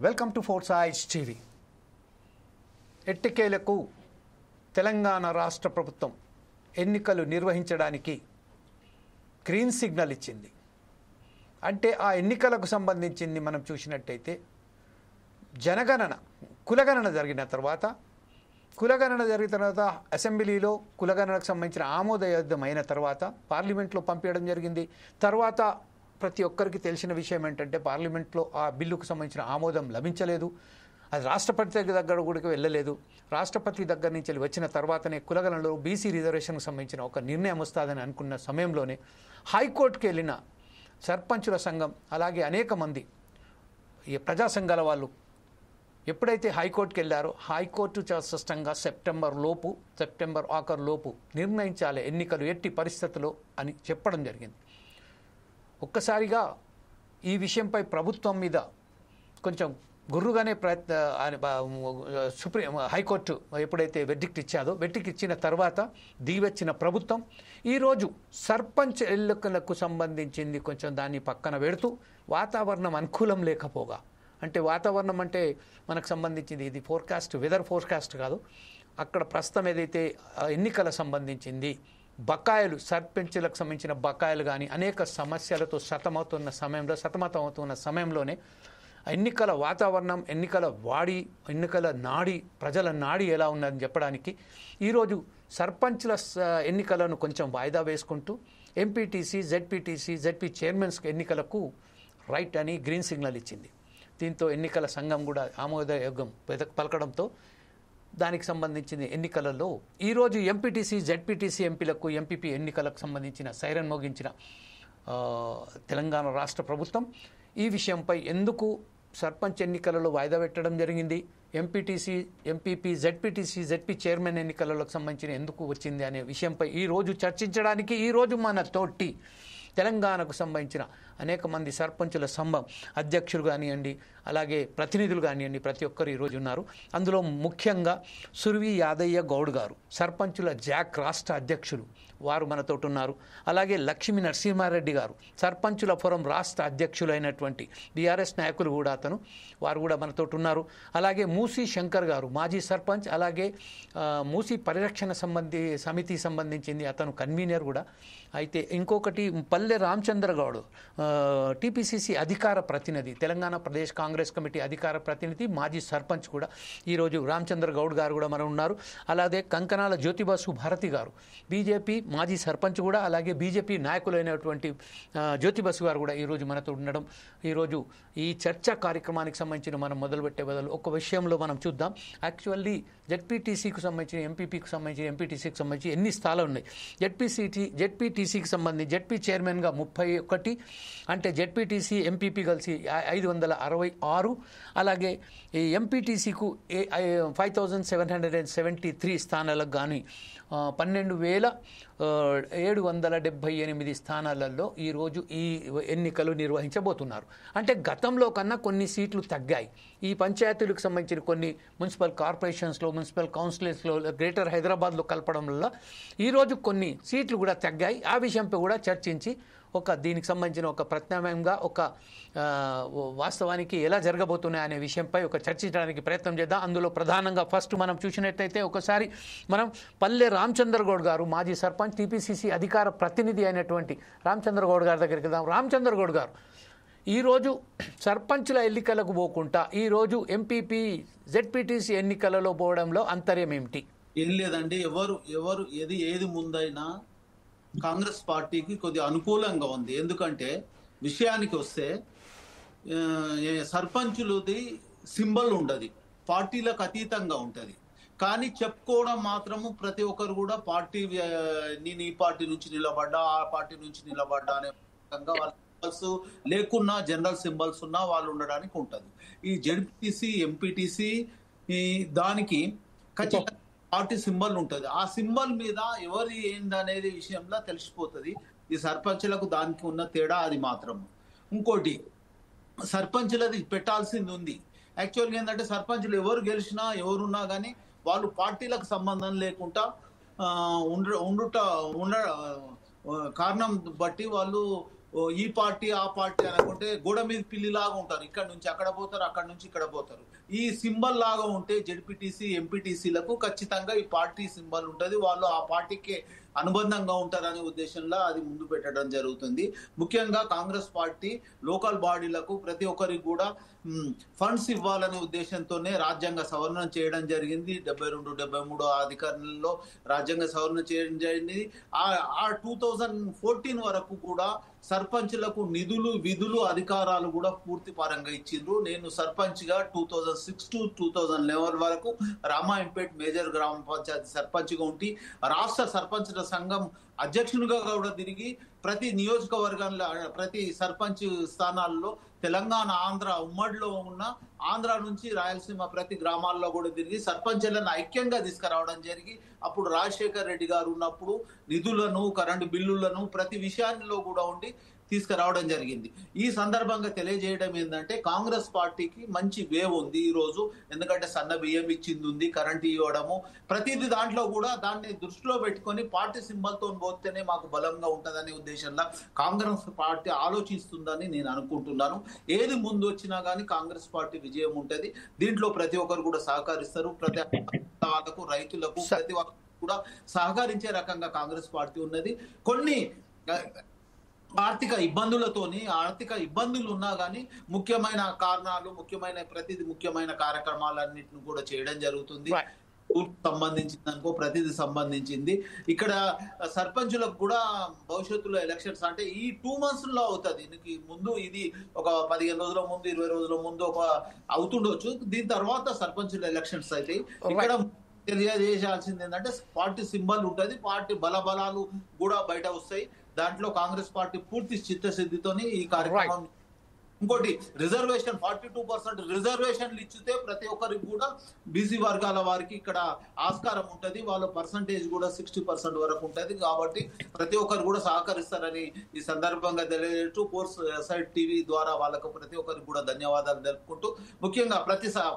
Welcome to force ice TV. ఎట్టకేలకు తెలంగాణ రాష్ట్ర ప్రభుత్వం ఎన్నికలు నిర్వహించడానికి గ్రీన్ సిగ్నల్ ఇచ్చింది. అంటే ఆ ఎన్నికలకు సంబంధించింది మనం చూసినట్టయితే జనగణన కులగణన జరిగిన తర్వాత అసెంబ్లీలో కులగణనకు సంబంధించిన ఆమోదయోగ్యమైన తర్వాత పార్లమెంట్లో పంపించడం జరిగింది. తర్వాత ప్రతి ఒక్కరికి తెలిసిన విషయం ఏంటంటే పార్లమెంట్లో ఆ బిల్లుకు సంబంధించిన ఆమోదం లభించలేదు. అది రాష్ట్రపతి దగ్గర కూడా వెళ్ళలేదు. రాష్ట్రపతి దగ్గర నుంచి వచ్చిన తర్వాతనే కులగణనలో బీసీ రిజర్వేషన్కు సంబంధించిన ఒక నిర్ణయం వస్తుందని అనుకున్న సమయంలోనే హైకోర్టుకి వెళ్ళిన సర్పంచుల సంఘం అలాగే అనేక మంది ఈ ప్రజా సంఘాల వాళ్ళు ఎప్పుడైతే హైకోర్టుకి వెళ్ళారో హైకోర్టు స్పష్టంగా సెప్టెంబర్ ఆఖరులోపు నిర్ణయించాలి ఎన్నికలు ఎట్టి పరిస్థితుల్లో అని చెప్పడం జరిగింది. ఒక్కసారిగా ఈ విషయంపై ప్రభుత్వం మీద కొంచెం గుర్రుగానే హైకోర్టు ఎప్పుడైతే వెర్డిక్ట్ ఇచ్చిన తర్వాత దిగివచ్చిన ప్రభుత్వం ఈరోజు సర్పంచ్ ఎన్నికలకు సంబంధించింది కొంచెం దాన్ని పక్కన పెడుతూ వాతావరణం అనుకూలం లేకపోగా, అంటే వాతావరణం అంటే మనకు సంబంధించింది ఇది వెదర్ ఫోర్కాస్ట్ కాదు, అక్కడ ప్రస్తుతం ఏదైతే ఎన్నికల సంబంధించింది బకాయిలు సర్పంచులకు సంబంధించిన బకాయిలు కానీ అనేక సమస్యలతో సతమతమవుతున్న సమయంలోనే ఎన్నికల వాతావరణం ఎన్నికల నాడి ప్రజల నాడి ఎలా ఉన్నదని చెప్పడానికి ఈరోజు సర్పంచ్ల ఎన్నికలను కొంచెం వాయిదా వేసుకుంటూ ఎంపీటీసీ జెడ్పీ చైర్మన్స్ ఎన్నికలకు రైట్ అని గ్రీన్ సిగ్నల్ ఇచ్చింది. దీంతో ఎన్నికల సంఘం కూడా ఆమోదయోగ్యం పలకడంతో దానికి సంబంధించిన ఎన్నికలలో ఈరోజు ఎంపీటీసీ జెడ్పీటీసీ ఎంపీపీ ఎన్నికలకు సంబంధించిన సైరన్ మోగించిన తెలంగాణ రాష్ట్ర ప్రభుత్వం ఈ విషయంపై ఎందుకు సర్పంచ్ ఎన్నికలలో వాయిదా పెట్టడం జరిగింది, ఎంపీటీసీ ఎంపీపీ జెడ్పీ చైర్మన్ ఎన్నికలకు సంబంధించిన ఎందుకు వచ్చింది అనే విషయంపై ఈరోజు చర్చించడానికి ఈరోజు మన తోటి తెలంగాణకు సంబంధించిన అనేక మంది సర్పంచుల సంఘం అధ్యక్షులు కానివ్వండి అలాగే ప్రతినిధులు కానివ్వండి ప్రతి ఒక్కరు ఈరోజు ఉన్నారు. అందులో ముఖ్యంగా సుర్వి యాదయ్య గౌడ్ గారు సర్పంచుల జాక్ రాష్ట్ర అధ్యక్షులు వారు మనతోటి ఉన్నారు. అలాగే లక్ష్మీ నరసింహారెడ్డి గారు సర్పంచుల ఫోరం రాష్ట్ర అధ్యక్షులైనటువంటి బీఆర్ఎస్ నాయకులు కూడా వారు కూడా మనతోటి ఉన్నారు. అలాగే మూసీ శంకర్ గారు మాజీ సర్పంచ్, అలాగే మూసీ పరిరక్షణ సమితి సంబంధించింది అతను కన్వీనర్ కూడా. అయితే ఇంకొకటి పల్లె రామచంద్ర గౌడ్ టీపీసీసీ అధికార ప్రతినిధి, తెలంగాణ ప్రదేశ్ కాంగ్రెస్ కమిటీ అధికార ప్రతినిధి, మాజీ సర్పంచ్ కూడా ఈరోజు రామచంద్ర గౌడ్ గారు కూడా మనం ఉన్నారు. అలాగే కంకనాల జ్యోతిబాసు భారతి గారు బీజేపీ మాజీ సర్పంచ్ కూడా, అలాగే బీజేపీ నాయకులైనటువంటి జ్యోతిబాసు గారు కూడా ఈరోజు మనతో ఉండడం. ఈరోజు ఈ చర్చా కార్యక్రమానికి సంబంధించిన మనం మొదలుపెట్టే బదులు ఒక విషయంలో మనం చూద్దాం. యాక్చువల్లీ జెడ్పీటీసీకి సంబంధించిన ఎంపీపీకి సంబంధించి ఎంపీటీసీకి సంబంధించి ఎన్ని స్థానాలు ఉన్నాయి, జెడ్పీటీసీకి సంబంధించి జెడ్పీ చైర్మన్గా 31, అంటే జెడ్పీటీసీ ఎంపీపీ కలిసి 566, అలాగే ఈ ఎంపీటీసీకు 5773 స్థానాలకు కానీ 12,778 స్థానాలలో ఈరోజు ఈ ఎన్నికలు నిర్వహించబోతున్నారు. అంటే గతంలో కన్నా కొన్ని సీట్లు తగ్గాయి. ఈ పంచాయతీలకు సంబంధించిన కొన్ని మున్సిపల్ కార్పొరేషన్స్లో మున్సిపల్ కౌన్సిల్స్లో గ్రేటర్ హైదరాబాద్లో కలపడం వల్ల ఈరోజు కొన్ని సీట్లు కూడా తగ్గాయి. ఆ విషయంపై కూడా చర్చించి దీనికి సంబంధించిన ఒక ప్రత్యామ్నాయంగా వాస్తవానికి ఎలా జరగబోతున్నాయి అనే విషయంపై చర్చించడానికి ప్రయత్నం చేద్దాం. అందులో ప్రధానంగా ఫస్ట్ మనం చూసినట్టయితే ఒకసారి మనం పల్లె రామచంద్ర గౌడ్ గారు మాజీ సర్పంచ్ టీపీసీసీ అధికార ప్రతినిధి అయినటువంటి రామచంద్ర గౌడ్ గారి దగ్గరికి వెళ్దాం. రామచంద్ర గౌడ్ గారు ఈరోజు సర్పంచుల ఎన్నికలకు పోకుండా ఈరోజు ఎంపీపీ జెడ్పీటీసీ ఎన్నికలలో పోవడంలో అంతర్యం ఏమిటి? ఏం లేదండి, ఎవరు ఏది ముందైనా కాంగ్రెస్ పార్టీకి కొద్దిగా అనుకూలంగా ఉంది. ఎందుకంటే విషయానికి వస్తే సర్పంచులది సింబల్ ఉండదు, పార్టీలకు అతీతంగా ఉంటుంది. కానీ చెప్పుకోవడం మాత్రము ప్రతి ఒక్కరు కూడా నేను ఈ పార్టీ నుంచి నిలబడ్డా ఆ పార్టీ నుంచి నిలబడ్డా అనే వాళ్ళ సింబల్స్ లేకున్నా జనరల్ సింబల్స్ ఉన్నా వాళ్ళు ఉండడానికి ఉంటుంది. ఈ జెడ్పీటీసీ ఎంపీటీసీ దానికి ఖచ్చితంగా పార్టీ సింబల్ ఉంటుంది. ఆ సింబల్ మీద ఎవరు ఏందనేది విషయంలో తెలిసిపోతుంది. ఈ సర్పంచులకు దానికి ఉన్న తేడా అది మాత్రం. ఇంకోటి సర్పంచులది పెట్టాల్సింది ఉంది. యాక్చువల్గా ఏంటంటే సర్పంచులు ఎవరు గెలిచినా ఎవరున్నా కానీ వాళ్ళు పార్టీలకు సంబంధం లేకుండా ఉండ కారణం బట్టి వాళ్ళు ఈ పార్టీ ఆ పార్టీ అనుకుంటే గోడ మీద పిల్లిలాగా ఉంటారు. ఇక్కడ నుంచి అక్కడ పోతారు, అక్కడ నుంచి ఇక్కడ పోతారు. ఈ సింబల్ లాగా ఉంటే జెడ్పీటీసీ ఎంపీటీసీలకు ఖచ్చితంగా ఈ పార్టీ సింబల్ ఉంటుంది, వాళ్ళు ఆ పార్టీకి అనుబంధంగా ఉంటారనే ఉద్దేశంలో అది ముందు పెట్టడం జరుగుతుంది. ముఖ్యంగా కాంగ్రెస్ పార్టీ లోకల్ బాడీలకు ప్రతి ఒక్కరికి కూడా ఫండ్స్ ఇవ్వాలనే ఉద్దేశంతోనే రాజ్యాంగ సవరణ చేయడం జరిగింది. 72, 73 అధికారులలో రాజ్యాంగ సవరణ చేయడం జరిగింది. ఆ 2014 వరకు కూడా సర్పంచ్లకు నిధులు, విధులు, అధికారాలు కూడా పూర్తి పరంగా ఇచ్చిండ్రు. నేను సర్పంచ్గా 2006 to 2011 వరకు రామాయంపేట్ మేజర్ గ్రామ పంచాయతీ సర్పంచ్గా ఉండి రాష్ట్ర సర్పంచ్ల సంఘం అధ్యక్షునిగా కూడా తిరిగి ప్రతి నియోజకవర్గంలో ప్రతి సర్పంచ్ స్థానాల్లో తెలంగాణ, ఆంధ్ర ఉమ్మడిలో ఉన్న ఆంధ్ర నుంచి రాయలసీమ ప్రతి గ్రామాల్లో కూడా తిరిగి సర్పంచ్లను ఐక్యంగా తీసుకురావడం జరిగి అప్పుడు రాజశేఖర్ రెడ్డి గారు ఉన్నప్పుడు నిధులను, కరెంటు బిల్లులను ప్రతి విషయాల్లో కూడా ఉండి తీసుకురావడం జరిగింది. ఈ సందర్భంగా తెలియజేయడం ఏంటంటే కాంగ్రెస్ పార్టీకి మంచి వేవ్ ఉంది ఈ రోజు. ఎందుకంటే సన్న బియ్యం ఇచ్చింది ఉంది, కరెంట్ ఇవ్వడము, ప్రతిదీ దాంట్లో కూడా దాన్ని దృష్టిలో పెట్టుకొని పార్టీ సింబల్తో పోతేనే మాకు బలంగా ఉంటుందనే ఉద్దేశంలో కాంగ్రెస్ పార్టీ ఆలోచిస్తుందని నేను అనుకుంటున్నాను. ఏది ముందు వచ్చినా కానీ కాంగ్రెస్ పార్టీ విజయం ఉంటుంది. దీంట్లో ప్రతి ఒక్కరు కూడా సహకరిస్తారు. ప్రతి వాళ్ళకు, రైతులకు, ప్రతి ఒక్కరు కూడా సహకరించే రకంగా కాంగ్రెస్ పార్టీ ఉన్నది. కొన్ని ఆర్థిక ఇబ్బందులు ఉన్నా కానీ ముఖ్యమైన కారణాలు, ముఖ్యమైన కార్యక్రమాలన్నింటిని కూడా చేయడం జరుగుతుంది. సంబంధించింది అనుకో, ప్రతిదీ సంబంధించింది. ఇక్కడ సర్పంచులకు కూడా భవిష్యత్తులో ఎలక్షన్స్ అంటే ఈ 2 months లో అవుతుంది. దీనికి ముందు ఇది ఒక 15 రోజుల ముందు, 20 రోజుల ముందు ఒక అవుతుండొచ్చు. దీని తర్వాత సర్పంచుల ఎలక్షన్స్ అయితే ఇక్కడ తెలియజేయాల్సింది ఏంటంటే పార్టీ సింబల్ ఉంటుంది, పార్టీ బలబలాలు కూడా బయట వస్తాయి. దాంట్లో కాంగ్రెస్ పార్టీ పూర్తి చిత్తశుద్ధితోని ఈ కార్యక్రమం. ఇంకోటి రిజర్వేషన్ 42% రిజర్వేషన్లు ఇచ్చితే ప్రతి ఒక్కరికి కూడా బీసీ వర్గాల వారికి ఇక్కడ ఆస్కారం ఉంటుంది. వాళ్ళ పర్సంటేజ్ కూడా 60% వరకు ఉంటుంది. కాబట్టి ప్రతి ఒక్కరు కూడా సహకరిస్తారని ఈ సందర్భంగా తెలియజేస్తూ ఫోర్స్ సైడ్ టీవీ ద్వారా వాళ్ళకు ప్రతి ఒక్కరికి కూడా ధన్యవాదాలు తెలుపుకుంటూ ముఖ్యంగా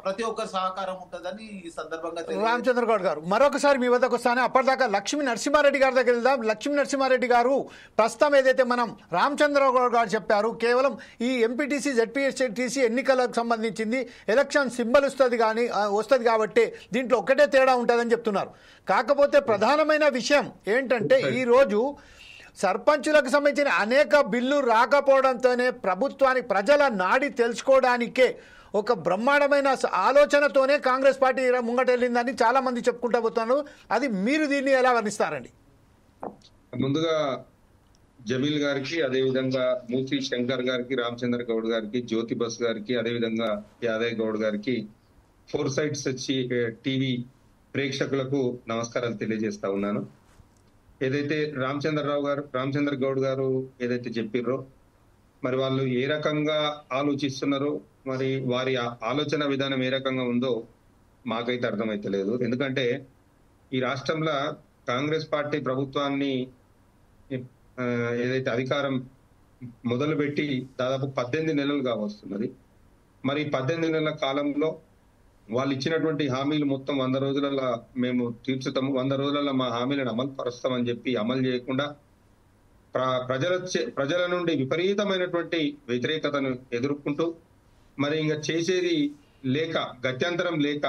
ప్రతి ఒక్కరి సహకారం ఉంటుందని ఈ సందర్భంగా రామచంద్ర గౌడ్ గారు మరొకసారి మీ వద్దకు వస్తానే. అప్పటిదాకా లక్ష్మీ నరసింహారెడ్డి గారి దగ్గర వెళ్దాం. లక్ష్మీ నరసింహారెడ్డి గారు ప్రస్తుతం ఏదైతే మనం రామచంద్ర గౌడ్ గారు చెప్పారు, కేవలం ఈ ఎంపీటీసీ జెడ్పీటీసీ ఎన్నికలకు సంబంధించింది ఎలక్షన్ సింబల్ వస్తుంది కాబట్టి దీంట్లో ఒక్కటే తేడా ఉంటుందని చెప్తున్నారు. కాకపోతే ప్రధానమైన విషయం ఏంటంటే ఈరోజు సర్పంచులకు సంబంధించిన అనేక బిల్లు రాకపోవడంతోనే ప్రభుత్వానికి ప్రజల నాడి తెలుసుకోవడానికే ఒక బ్రహ్మాండమైన ఆలోచనతోనే కాంగ్రెస్ పార్టీ ముంగటెళ్ళిందని చాలా మంది చెప్పుకుంటూ పోతున్నారు. అది మీరు దీన్ని ఎలా వర్ణిస్తారండి? ముందుగా జమీల్ గారికి, అదేవిధంగా మూసి శంకర్ గారికి, రామచంద్ర గౌడ్ గారికి, జ్యోతి బస్ గారికి, అదేవిధంగా యాదవ్ గౌడ్ గారికి, ఫోర్ సైడ్స్ టీవీ ప్రేక్షకులకు నమస్కారాలు తెలియజేస్తా ఉన్నాను. ఏదైతే రామచంద్ర గౌడ్ గారు ఏదైతే చెప్పిర్రో, మరి వాళ్ళు ఏ రకంగా ఆలోచిస్తున్నారో, మరి వారి ఆలోచన విధానం ఏ రకంగా ఉందో మాకైతే అర్థమైతలేదు. ఎందుకంటే ఈ రాష్ట్రంలో కాంగ్రెస్ పార్టీ ప్రభుత్వాన్ని ఏదైతే అధికారం మొదలుపెట్టి దాదాపు 18 నెలలుగా వస్తున్నది. మరి 18 నెలల కాలంలో వాళ్ళు ఇచ్చినటువంటి హామీలు మొత్తం 100 రోజులలో మేము తీర్చుతాము, 100 రోజులలో మా హామీలను అమలు పరుస్తామని చెప్పి అమలు చేయకుండా ప్రజల నుండి విపరీతమైనటువంటి వ్యతిరేకతను ఎదుర్కొంటూ మరి ఇంకా చేసేది లేక, గత్యంతరం లేక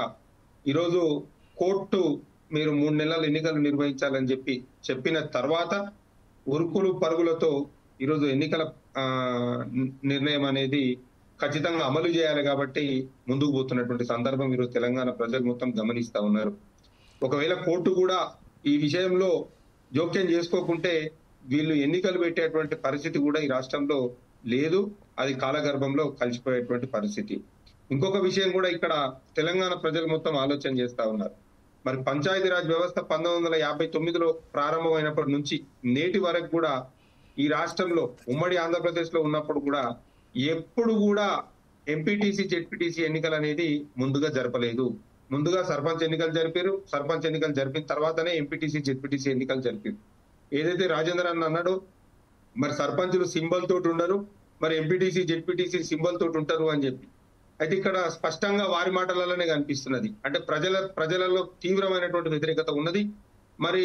ఈరోజు కోర్టు మీరు 3 నెలల ఎన్నికలు నిర్వహించాలని చెప్పిన తర్వాత ఉరుకులు పరుగులతో ఈరోజు ఎన్నికల నిర్ణయం అనేది ఖచ్చితంగా అమలు చేయాలి కాబట్టి ముందుకు పోతున్నటువంటి సందర్భం ఈరోజు తెలంగాణ ప్రజలు మొత్తం గమనిస్తా ఉన్నారు. ఒకవేళ కోర్టు కూడా ఈ విషయంలో జోక్యం చేసుకోకుంటే వీళ్ళు ఎన్నికలు పెట్టేటువంటి పరిస్థితి కూడా ఈ రాష్ట్రంలో లేదు. అది కాలగర్భంలో కలిసిపోయేటువంటి పరిస్థితి. ఇంకొక విషయం కూడా ఇక్కడ తెలంగాణ ప్రజలు మొత్తం ఆలోచన చేస్తా ఉన్నారు. మరి పంచాయతీరాజ్ వ్యవస్థ 1959లో ప్రారంభమైనప్పటి నుంచి నేటి వరకు కూడా ఈ రాష్ట్రంలో ఉమ్మడి ఆంధ్రప్రదేశ్ లో ఉన్నప్పుడు కూడా ఎప్పుడు కూడా ఎంపీటీసీ జెడ్పీటీసీ ఎన్నికలు అనేది ముందుగా జరపలేదు. ముందుగా సర్పంచ్ ఎన్నికలు జరిపారు. సర్పంచ్ ఎన్నికలు జరిపిన తర్వాతనే ఎంపీటీసీ జెడ్పీటీసీ ఎన్నికలు జరిపారు. ఏదైతే రాజేంద్ర అన్న అన్నాడో, మరి సర్పంచులు సింబల్ తోటి ఉండరు, మరి ఎంపీటీసీ జెడ్పీటీసీ సింబల్ తోటి ఉంటారు అని చెప్పి అయితే ఇక్కడ స్పష్టంగా వారి మాటలలోనే కనిపిస్తున్నది. అంటే ప్రజలలో తీవ్రమైనటువంటి వ్యతిరేకత ఉన్నది. మరి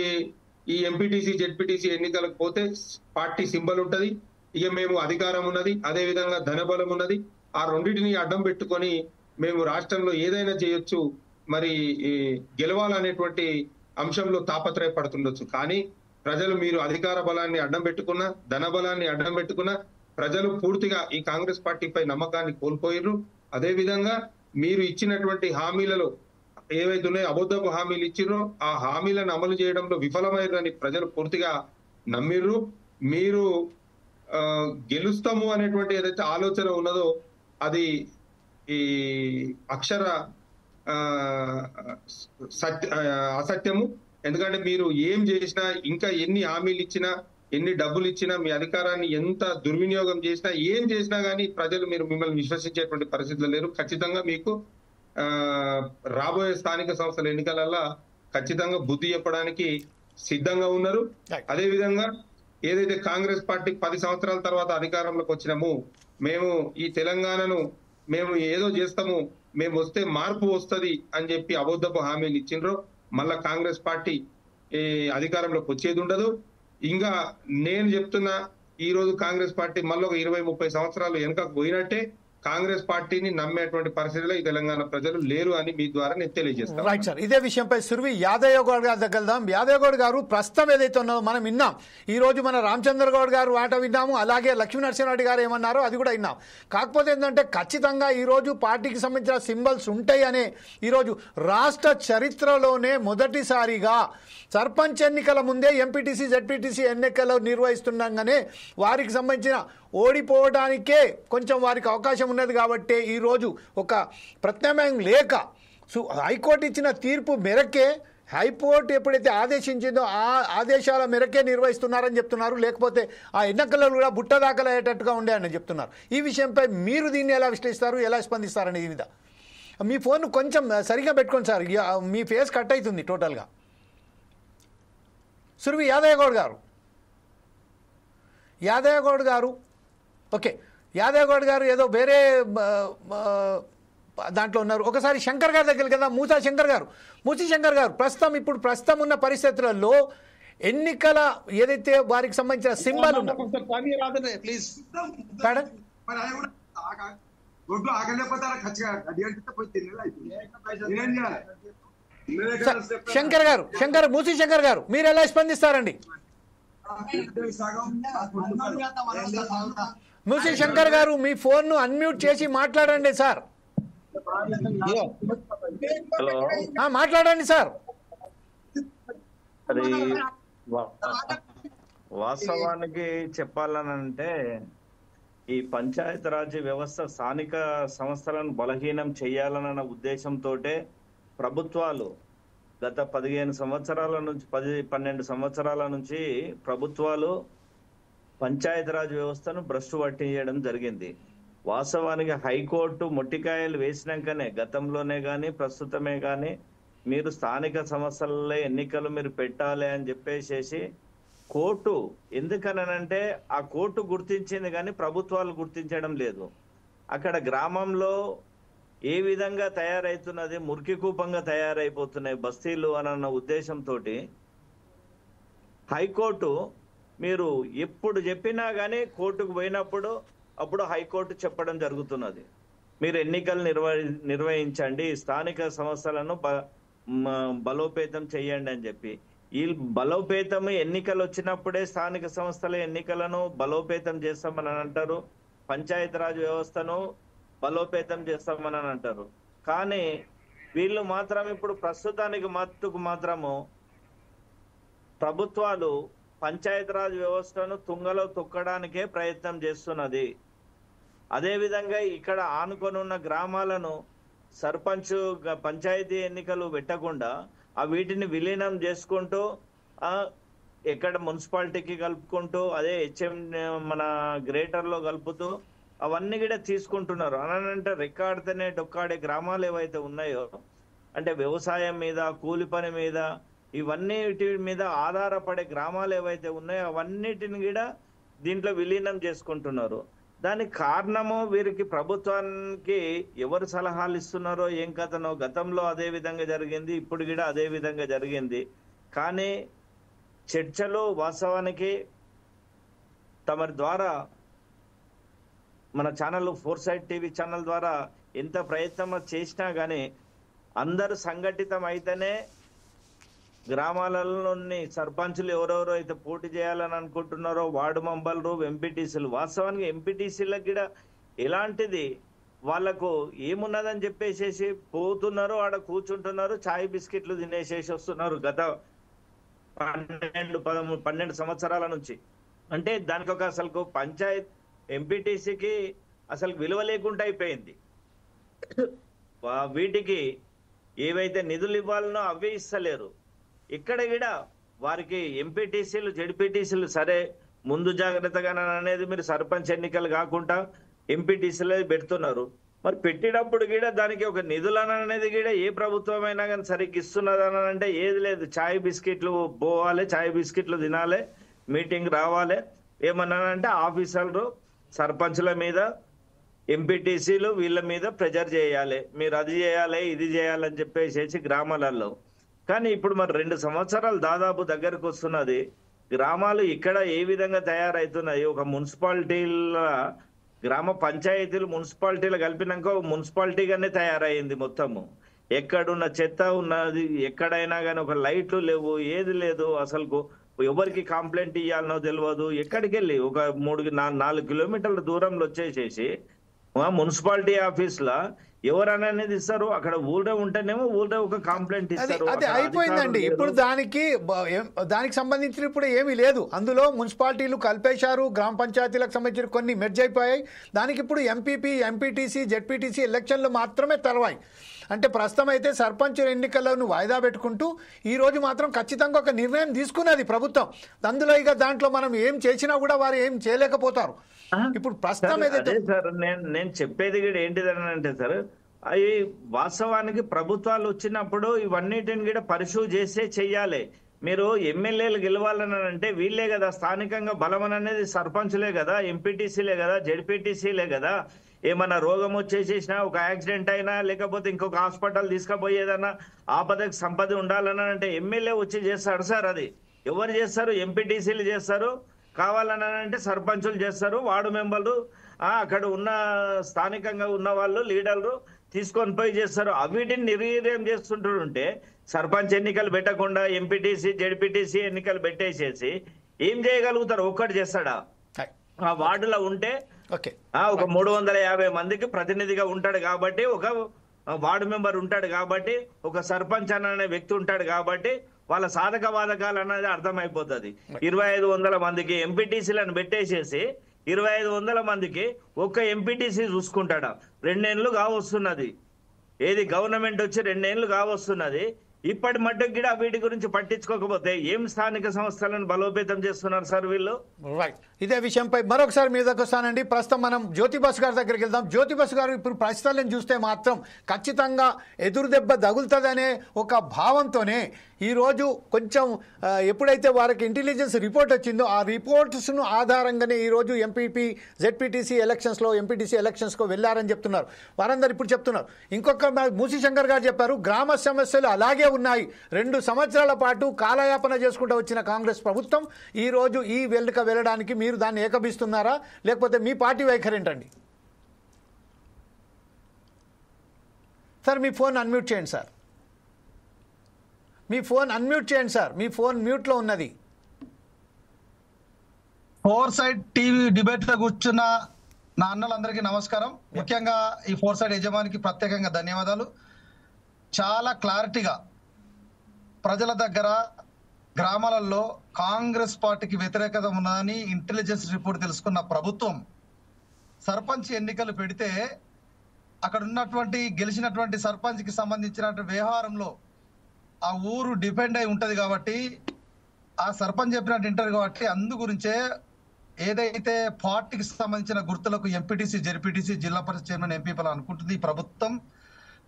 ఈ ఎంపీటీసీ జెడ్పీటీసీ ఎన్నికలకు పోతే పార్టీ సింబల్ ఉంటది, ఇక మేము అధికారం ఉన్నది, అదే విధంగా ధనబలం ఉన్నది, ఆ రెండింటిని అడ్డం పెట్టుకొని మేము రాష్ట్రంలో ఏదైనా చేయొచ్చు, మరి గెలవాలనేటువంటి అంశంలో తాపత్రయపడుతుండొచ్చు. కానీ ప్రజలు మీరు అధికార బలాన్ని అడ్డం పెట్టుకున్నా, ధన బలాన్ని అడ్డం పెట్టుకున్నా ప్రజలు పూర్తిగా ఈ కాంగ్రెస్ పార్టీపై నమ్మకాన్ని కోల్పోయారు. అదే విధంగా మీరు ఇచ్చినటువంటి హామీలలో ఏవైతే ఉన్నాయో అబద్ధపు హామీలు ఇచ్చిర్రో ఆ హామీలను అమలు చేయడంలో విఫలమయ్యారని ప్రజలు పూర్తిగా నమ్మిర్రు. మీరు గెలుస్తాము అనేటువంటి ఏదైతే ఆలోచన ఉన్నదో అది ఈ అక్షర అసత్యము. ఎందుకంటే మీరు ఏం చేసినా, ఇంకా ఎన్ని హామీలు ఇచ్చినా, ఎన్ని డబ్బులు ఇచ్చినా, మీ అధికారాన్ని ఎంత దుర్వినియోగం చేసినా, ఏం చేసినా కానీ ప్రజలు మిమ్మల్ని విశ్వసించేటువంటి పరిస్థితులు లేరు. ఖచ్చితంగా మీకు రాబోయే స్థానిక సంస్థల ఎన్నికలలో ఖచ్చితంగా బుద్ధి చెప్పడానికి సిద్ధంగా ఉన్నారు. అదే విధంగా ఏదైతే కాంగ్రెస్ పార్టీ 10 సంవత్సరాల తర్వాత అధికారంలోకి వచ్చినాము, మేము ఈ తెలంగాణను మేము ఏదో చేస్తాము, మేము వస్తే మార్పు వస్తుంది అని చెప్పి అబద్ధపు హామీలు ఇచ్చిండ్రో మళ్ళా కాంగ్రెస్ పార్టీ అధికారంలోకి వచ్చేది ఉండదు. ఇంకా నేను చెప్తున్నా, ఈ రోజు కాంగ్రెస్ పార్టీ మళ్ళీ ఒక 20-30 సంవత్సరాలు వెనుకకు పోయినట్టే. కాంగ్రెస్ పార్టీని నమ్మేటువంటి పరిస్థితిలో ఈ తెలంగాణ ప్రజలు లేరు అని మీ ద్వారా నేను తెలియజేస్తాను. రైట్ సార్, ఇదే విషయంపై సుర్వి యాదవ్ గౌడ్ గారి దగ్గర వెళ్దాం. యాదవ్ గౌడ్ గారు ప్రస్తుతం ఏదైతే ఉన్నదో మనం విన్నాం. ఈ రోజు మన రామచంద్ర గౌడ్ గారు మాట విన్నాము, అలాగే లక్ష్మీనరసింహారెడ్డి గారు ఏమన్నారో అది కూడా విన్నాం. కాకపోతే ఏంటంటే ఖచ్చితంగా ఈరోజు పార్టీకి సంబంధించిన సింబల్స్ ఉంటాయి అనే ఈరోజు రాష్ట్ర చరిత్రలోనే మొదటిసారిగా సర్పంచ్ ఎన్నికల ముందే ఎంపీటీసీ జెడ్పీటీసీ ఎన్నికలు నిర్వహిస్తుండగానే వారికి సంబంధించిన ఓడిపోవడానికే కొంచెం వారికి అవకాశం ఉన్నది. కాబట్టి ఈరోజు ఒక ప్రత్యామ్నాయం లేక హైకోర్టు ఇచ్చిన తీర్పు మేరకే, హైకోర్టు ఎప్పుడైతే ఆదేశించిందో ఆ ఆదేశాల మేరకే నిర్వహిస్తున్నారని చెప్తున్నారు. లేకపోతే ఆ ఎన్నికల్లో కూడా బుట్టదాఖలయ్యేటట్టుగా ఉండేయని చెప్తున్నారు. ఈ విషయంపై మీరు దీన్ని ఎలా విశ్లేషిస్తారు, ఎలా స్పందిస్తారని దీని మీద? మీ ఫోన్ కొంచెం సరిగా పెట్టుకోండి సార్, మీ ఫేస్ కట్ అవుతుంది టోటల్గా. సుర్వి యాదవ్ గౌడ్ గారు ఓకే, యాదవ్ గౌడ్ గారు ఏదో వేరే దాంట్లో ఉన్నారు. ఒకసారి శంకర్ గారి దగ్గరికి కదా, మూసీ శంకర్ గారు ప్రస్తుతం ఉన్న పరిస్థితులలో ఎన్నికల ఏదైతే వారికి సంబంధించిన సింబల్ మూసీ శంకర్ గారు మీరు ఎలా స్పందిస్తారండి? మూసీ శంకర్ గారు మీ ఫోన్ ను అన్మ్యూట్ చేసి మాట్లాడండి సార్. హలో, మాట్లాడండి సార్. అది వాస్తవానికి చెప్పాలనంటే ఈ పంచాయతీరాజ్ వ్యవస్థ స్థానిక సంస్థలను బలహీనం చేయాలన్న ఉద్దేశంతో ప్రభుత్వాలు గత 15 సంవత్సరాల నుంచి 12 సంవత్సరాల నుంచి ప్రభుత్వాలు పంచాయతీరాజ్ వ్యవస్థను భ్రష్టు పట్టించడం జరిగింది. వాస్తవానికి హైకోర్టు మొట్టికాయలు వేసినాకనే, గతంలోనే కానీ ప్రస్తుతమే కానీ మీరు స్థానిక సంస్థలలో ఎన్నికలు మీరు పెట్టాలి అని చెప్పేసి కోర్టు, ఎందుకనంటే ఆ కోర్టు గుర్తించింది కానీ ప్రభుత్వాలు గుర్తించడం లేదు. అక్కడ గ్రామంలో ఏ విధంగా తయారైతున్నది, మురికి కూపంగా తయారైపోతున్నాయి బస్తీలు అన్న ఉద్దేశంతో హైకోర్టు మీరు ఎప్పుడు చెప్పినా కానీ కోర్టుకు పోయినప్పుడు అప్పుడు హైకోర్టు చెప్పడం జరుగుతున్నది, మీరు ఎన్నికలు నిర్వహించండి, స్థానిక సంస్థలను బలోపేతం చేయండి అని చెప్పి. ఈ బలోపేతం ఎన్నికలు వచ్చినప్పుడే స్థానిక సంస్థల ఎన్నికలను బలోపేతం చేస్తామని అంటారు, పంచాయతీరాజ్ వ్యవస్థను బలోపేతం చేస్తామని అంటారు. కానీ వీళ్ళు మాత్రం ఇప్పుడు ప్రస్తుతానికి మాత్రము ప్రభుత్వాలు పంచాయతీరాజ్ వ్యవస్థను తుంగలో తొక్కడానికే ప్రయత్నం చేస్తున్నది. అదేవిధంగా ఇక్కడ ఆనుకొని ఉన్న గ్రామాలను సర్పంచ్ పంచాయతీ ఎన్నికలు పెట్టకుండా వీటిని విలీనం చేసుకుంటూ ఎక్కడ మున్సిపాలిటీకి కలుపుకుంటూ అదే హెచ్ఎం మన గ్రేటర్లో కలుపుతూ అవన్నీ కూడా తీసుకుంటున్నారు. అనంటే రెక్కాడితేనే డొక్కాడే గ్రామాలు ఏవైతే ఉన్నాయో, అంటే వ్యవసాయం మీద, కూలి పని మీద, ఇవన్నిటి మీద ఆధారపడే గ్రామాలు ఏవైతే ఉన్నాయో అవన్నిటిని కూడా దీంట్లో విలీనం చేసుకుంటున్నారు. దానికి కారణము వీరికి ప్రభుత్వానికి ఎవరు సలహాలు ఇస్తున్నారో ఏం కథనో, గతంలో అదే విధంగా జరిగింది, ఇప్పుడు కూడా అదే విధంగా జరిగింది. కానీ చర్చలు వాస్తవానికి తమ ద్వారా మన ఛానల్ ఫోర్సైట్ టీవీ ఛానల్ ద్వారా ఎంత ప్రయత్నం చేసినా కానీ అందరూ సంఘటితం అయితేనే గ్రామాలలోని సర్పంచులు ఎవరెవరో అయితే పోటీ చేయాలని అనుకుంటున్నారో వార్డు మెంబర్లు ఎంపీటీసీలు, వాస్తవానికి ఎంపీటీసీలకు కూడా ఎలాంటిది వాళ్ళకు ఏమున్నదని చెప్పేసేసి పోతున్నారు, ఆడ కూర్చుంటున్నారు, చాయ్ బిస్కెట్లు తినేసేసి వస్తున్నారు గత 12 సంవత్సరాల నుంచి. అంటే దానికి ఒక అసలు పంచాయత్ ఎంపీటీసీకి అసలు విలువ లేకుండా అయిపోయింది. వీటికి ఏవైతే నిధులు ఇవ్వాలనో అవే ఇస్తలేరు. ఇక్కడ కూడా వారికి ఎంపీటీసీలు జెడ్పీటీసీలు సరే ముందు జాగ్రత్తగా అనేది మీరు సర్పంచ్ ఎన్నికలు కాకుండా ఎంపీటీసీలు పెడుతున్నారు. మరి పెట్టినప్పుడు కూడా దానికి ఒక నిధులు అనేది కూడా ఏ ప్రభుత్వం అయినా కానీ సరిగ్గా ఇస్తున్నదని అంటే ఏది లేదు. చాయ్ బిస్కెట్లు పోవాలి, చాయ్ బిస్కెట్లు తినాలి, మీటింగ్ రావాలి, ఏమన్నానంటే ఆఫీసర్లు సర్పంచుల మీద ఎంపీటీసీలు వీళ్ళ మీద ప్రెజర్ చేయాలి, మీరు అది చేయాలి ఇది చేయాలని చెప్పేసి గ్రామాలలో. కానీ ఇప్పుడు మరి 2 సంవత్సరాలు దాదాపు దగ్గరకు వస్తున్నది. గ్రామాలు ఇక్కడ ఏ విధంగా తయారవుతున్నాయి, ఒక మున్సిపాలిటీల గ్రామ పంచాయతీలు మున్సిపాలిటీలు కలిపినాక మున్సిపాలిటీగానే తయారైంది మొత్తము. ఎక్కడున్న చెత్త ఉన్నది, ఎక్కడైనా కానీ ఒక లైట్లు లేవు, ఏది లేదు, అసలు ఎవరికి కంప్లైంట్ ఇవ్వాలనో తెలియదు. ఎక్కడికి వెళ్ళి ఒక 3-4 కిలోమీటర్ల దూరంలో వచ్చేసేసి మున్సిపాలిటీ ఆఫీస్ లా ఎవరనేది ఇస్తారు. అక్కడ ఊళ్ళో ఉంటేనేమో ఊళ్ళో ఒక కంప్లైంట్ ఇస్తారు. అది అయిపోయిందండి. ఇప్పుడు దానికి సంబంధించిన ఇప్పుడు ఏమీ లేదు. అందులో మున్సిపాలిటీలు కలిపేశారు, గ్రామ పంచాయతీలకు సంబంధించిన కొన్ని మెర్జ్ అయిపోయాయి. దానికి ఇప్పుడు ఎంపీపీ, ఎంపీటీసీ, జెడ్పీటీసీ ఎలక్షన్లు మాత్రమే తెరవాయి. అంటే ప్రస్తుతం అయితే సర్పంచ్ ఎన్నికలను వాయిదా పెట్టుకుంటూ ఈ రోజు మాత్రం ఖచ్చితంగా ఒక నిర్ణయం తీసుకున్నది ప్రభుత్వం. అందులో ఇక దాంట్లో మనం ఏం చేసినా కూడా వారు ఏం చేయలేకపోతారు. ఇప్పుడు ప్రస్తుతం ఏదైతే సార్ నేను చెప్పేది కూడా ఏంటిదని అంటే సార్, అవి వాస్తవానికి ప్రభుత్వాలు వచ్చినప్పుడు ఇవన్నిటిని కూడా పరిశీలి చేసే చెయ్యాలి. మీరు ఎమ్మెల్యేలు గెలవాలని అంటే వీళ్ళే కదా స్థానికంగా బలం అనేది సర్పంచులే కదా, ఎంపీటీసీలే కదా, జెడ్పీటీసీలే కదా. ఏమన్నా రోగం వచ్చేసేసినా, ఒక యాక్సిడెంట్ అయినా, లేకపోతే ఇంకొక హాస్పిటల్ తీసుకుపోయేదన్నా ఆపదకి సంపద ఉండాలని అంటే ఎమ్మెల్యే వచ్చి చేస్తాడు సార్. అది ఎవరు చేస్తారు? ఎంపీటీసీలు చేస్తారు, కావాలని అంటే సర్పంచులు చేస్తారు, వార్డు మెంబర్లు అక్కడ ఉన్న స్థానికంగా ఉన్న వాళ్ళు లీడర్లు తీసుకొని పోయి చేస్తారు. వీటిని నిర్వీర్యం చేస్తుంటుంటే సర్పంచ్ ఎన్నికలు పెట్టకుండా ఎంపీటీసీ జెడ్పీటీసీ ఎన్నికలు పెట్టేసేసి ఏం చేయగలుగుతారు? ఒక్కటి చేస్తాడా? ఆ వార్డులో ఉంటే ఒక 350 మందికి ప్రతినిధిగా ఉంటాడు కాబట్టి, ఒక వార్డు మెంబర్ ఉంటాడు కాబట్టి, ఒక సర్పంచ్ అనే వ్యక్తి ఉంటాడు కాబట్టి వాళ్ళ సాధక బాధకాలు అనేది అర్థమైపోతుంది. 2500 మందికి ఎంపీటీసీలను పెట్టేసేసి 2500 మందికి ఒక్క ఎంపీటీసీ చూసుకుంటాడా? 2 ఏళ్ళు కావస్తున్నది. ఏది గవర్నమెంట్ వచ్చి 2 ఏళ్ళు కావస్తున్నది. ఇప్పటి మట్టుకు కూడా వీటి గురించి పట్టించుకోకపోతే ఏం స్థానిక సంస్థలను బలోపేతం చేస్తున్నారు సార్ వీళ్ళు? రైట్. ఇదే విషయంపై మరొకసారి మీ దగ్గరకు వస్తానండి. ప్రస్తుతం మనం జ్యోతి బసు గారి దగ్గరికి వెళ్దాం. జ్యోతి బసు గారు ఇప్పుడు పరిస్థితులను చూస్తే మాత్రం ఖచ్చితంగా ఎదురు దెబ్బ తగులుతుందనే ఒక భావంతోనే ఈరోజు కొంచెం ఎప్పుడైతే వారికి ఇంటెలిజెన్స్ రిపోర్ట్ వచ్చిందో ఆ రిపోర్ట్స్ను ఆధారంగానే ఈరోజు ఎంపీపీ జెడ్పీటీసీ ఎలక్షన్స్లో ఎంపీటీసీ ఎలక్షన్స్కు వెళ్ళారని చెప్తున్నారు వారందరూ. ఇప్పుడు చెప్తున్నారు ఇంకొక మూసి శంకర్ గారు చెప్పారు, గ్రామ సమస్యలు అలాగే ఉన్నాయి. 2 సంవత్సరాల పాటు కాలయాపన చేసుకుంటూ వచ్చిన కాంగ్రెస్ ప్రభుత్వం ఈరోజు ఈ వెళ్ళడానికి మీరు దాన్ని ఏకభిస్తున్నారా, లేకపోతే మీ పార్టీ వైఖరి ఏంటండి? సార్ మీ ఫోన్ అన్మ్యూట్ చేయండి సార్. మీ ఫోన్ అన్మ్యూట్ చేయండి సార్. మీ ఫోన్ మ్యూట్లో ఉన్నది. ఫోర్సైట్ టీవీ డిబేట్ లో కూర్చున్న నా అన్నలందరికీ నమస్కారం. ముఖ్యంగా ఈ ఫోర్సైట్ యజమానికి ప్రత్యేకంగా ధన్యవాదాలు. చాలా క్లారిటీగా ప్రజల దగ్గర గ్రామాలలో కాంగ్రెస్ పార్టీకి వ్యతిరేకత ఉన్నదని ఇంటెలిజెన్స్ రిపోర్ట్ తెలుసుకున్న ప్రభుత్వం సర్పంచ్ ఎన్నికలు పెడితే అక్కడ ఉన్నటువంటి గెలిచినటువంటి సర్పంచ్కి సంబంధించిన వ్యవహారంలో ఆ ఊరు డిపెండ్ అయి ఉంటది కాబట్టి ఆ సర్పంచ్ చెప్పినట్టు వింటారు కాబట్టి అందు గురించే ఏదైతే పార్టీకి సంబంధించిన గుర్తులకు ఎంపీటీసీ జెడ్పీటీసీ జిల్లా పరిషత్ చైర్మన్ ఎంపీలు అనుకుంటుంది ఈ ప్రభుత్వం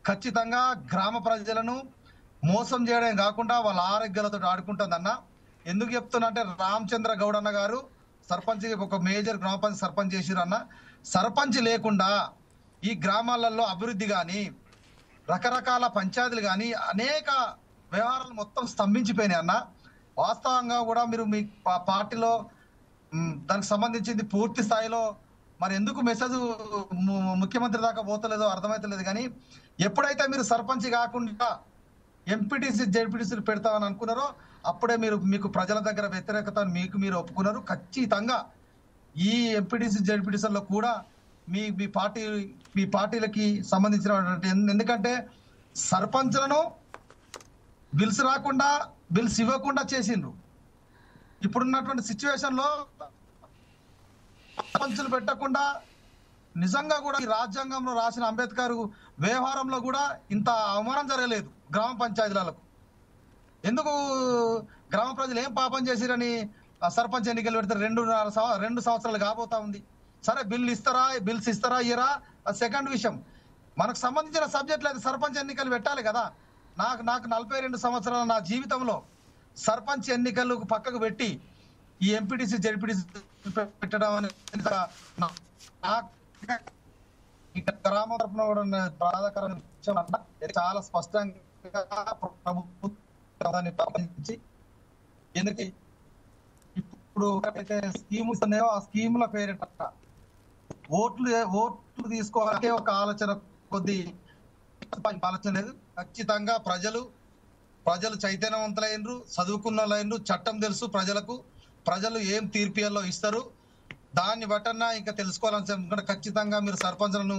ఖచ్చితంగా గ్రామ ప్రజలను మోసం చేయడం కాకుండా వాళ్ళ ఆరోగ్యాలతో ఆడుకుంటుందన్న. ఎందుకు చెప్తున్నా అంటే రామచంద్ర గౌడ్ అన్న గారు సర్పంచ్ ఒక మేజర్ గ్రామ పంచాయతీ సర్పంచ్ చేసిరన్న. సర్పంచ్ లేకుండా ఈ గ్రామాలలో అభివృద్ధి కానీ రకరకాల పంచాయతీలు కానీ అనేక వ్యవహారాలు మొత్తం స్తంభించిపోయినాయి అన్న. వాస్తవంగా కూడా మీరు మీ పార్టీలో దానికి సంబంధించింది పూర్తి స్థాయిలో మరి ఎందుకు మెసేజ్ ముఖ్యమంత్రి దాకా పోతలేదో అర్థమైతలేదు. కానీ ఎప్పుడైతే మీరు సర్పంచ్ కాకుండా ఎంపీటీసీ జెడ్పీటీసీలు పెడతామని అనుకున్నారో అప్పుడే మీకు ప్రజల దగ్గర వ్యతిరేకత మీరు ఒప్పుకున్నారు. ఖచ్చితంగా ఈ ఎంపీటీసీ జెడ్పీటీసీల్లో కూడా మీ పార్టీలకి సంబంధించినటువంటి, ఎందుకంటే సర్పంచ్లను బిల్స్ రాకుండా బిల్స్ ఇవ్వకుండా చేసిండ్రు. ఇప్పుడున్నటువంటి సిచ్యువేషన్ లో సర్పంచులు పెట్టకుండా నిజంగా కూడా ఈ రాజ్యాంగంలో రాసిన అంబేద్కర్ వ్యవహారంలో కూడా ఇంత అవమానం జరగలేదు గ్రామ పంచాయతీలకు. ఎందుకు గ్రామ ప్రజలు ఏం పాపం చేసిరని సర్పంచ్ ఎన్నికలు పెడితే 2 సంవత్సరాలు కాబోతా ఉంది. సరే బిల్స్ ఇస్తారా ఇయ్యరా సెకండ్ విషయం. మనకు సంబంధించిన సబ్జెక్టులు అయితే సర్పంచ్ ఎన్నికలు పెట్టాలి కదా. నాకు 42 సంవత్సరాల నా జీవితంలో సర్పంచ్ ఎన్నికలు పక్కకు పెట్టి ఈ ఎంపీటీసీ జెడ్పీటీసీ పెట్టడం అనేది గ్రామ తరఫున కూడా బాధాకరమైన విషయం అన్న. చాలా స్పష్టంగా ప్రభుత్వాన్ని పాటించి, ఎందుకంటే ఇప్పుడు అయితే స్కీమ్స్ ఉన్నాయో ఆ స్కీముల పేరిట ఓట్లు తీసుకోవాలంటే ఒక ఆలోచన కొద్ది ఆలోచన లేదు. ఖచ్చితంగా ప్రజలు చైతన్యవంతులైనరు, చదువుకున్న వాళ్ళైనరు, చట్టం తెలుసు ప్రజలకు. ప్రజలు ఏం తీర్పియల్లో ఇస్తారు దాన్ని బట్టన్నా ఇంకా తెలుసుకోవాలని ఖచ్చితంగా మీరు సర్పంచ్లను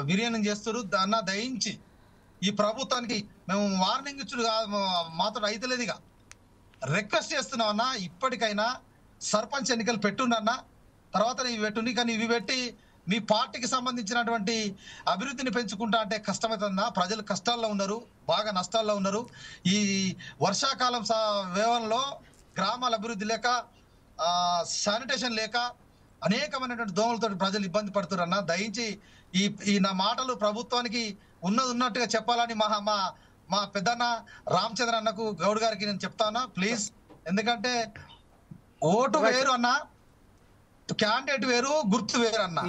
విలీనం చేస్తారు. దాన్ని దయించి ఈ ప్రభుత్వానికి మేము వార్నింగ్ ఇచ్చుడు మాతో అయితలేదు, ఇక రిక్వెస్ట్ చేస్తున్నామన్నా ఇప్పటికైనా సర్పంచ్ ఎన్నికలు పెట్టుండన్నా, తర్వాత ఇవి పెట్టుండి. కానీ ఇవి పెట్టి మీ పార్టీకి సంబంధించినటువంటి అభివృద్ధిని పెంచుకుంటా అంటే కష్టమవుతుందా? ప్రజలు కష్టాల్లో ఉన్నారు, బాగా నష్టాల్లో ఉన్నారు. ఈ వర్షాకాలం వ్యవహారంలో గ్రామాల అభివృద్ధి లేక, శానిటేషన్ లేక అనేకమైనటువంటి దోమలతో ప్రజలు ఇబ్బంది పడుతున్నారన్న. దయించి ఈ నా మాటలు ప్రభుత్వానికి ఉన్నట్టుగా చెప్పాలని మా పెద్దన్న రామచంద్ర అన్నకు గౌడ్ గారికి నేను చెప్తానా ప్లీజ్. ఎందుకంటే ఓటు వేరు అన్న, క్యాండిడేట్ వేరు, గుర్తు వేరు అన్న.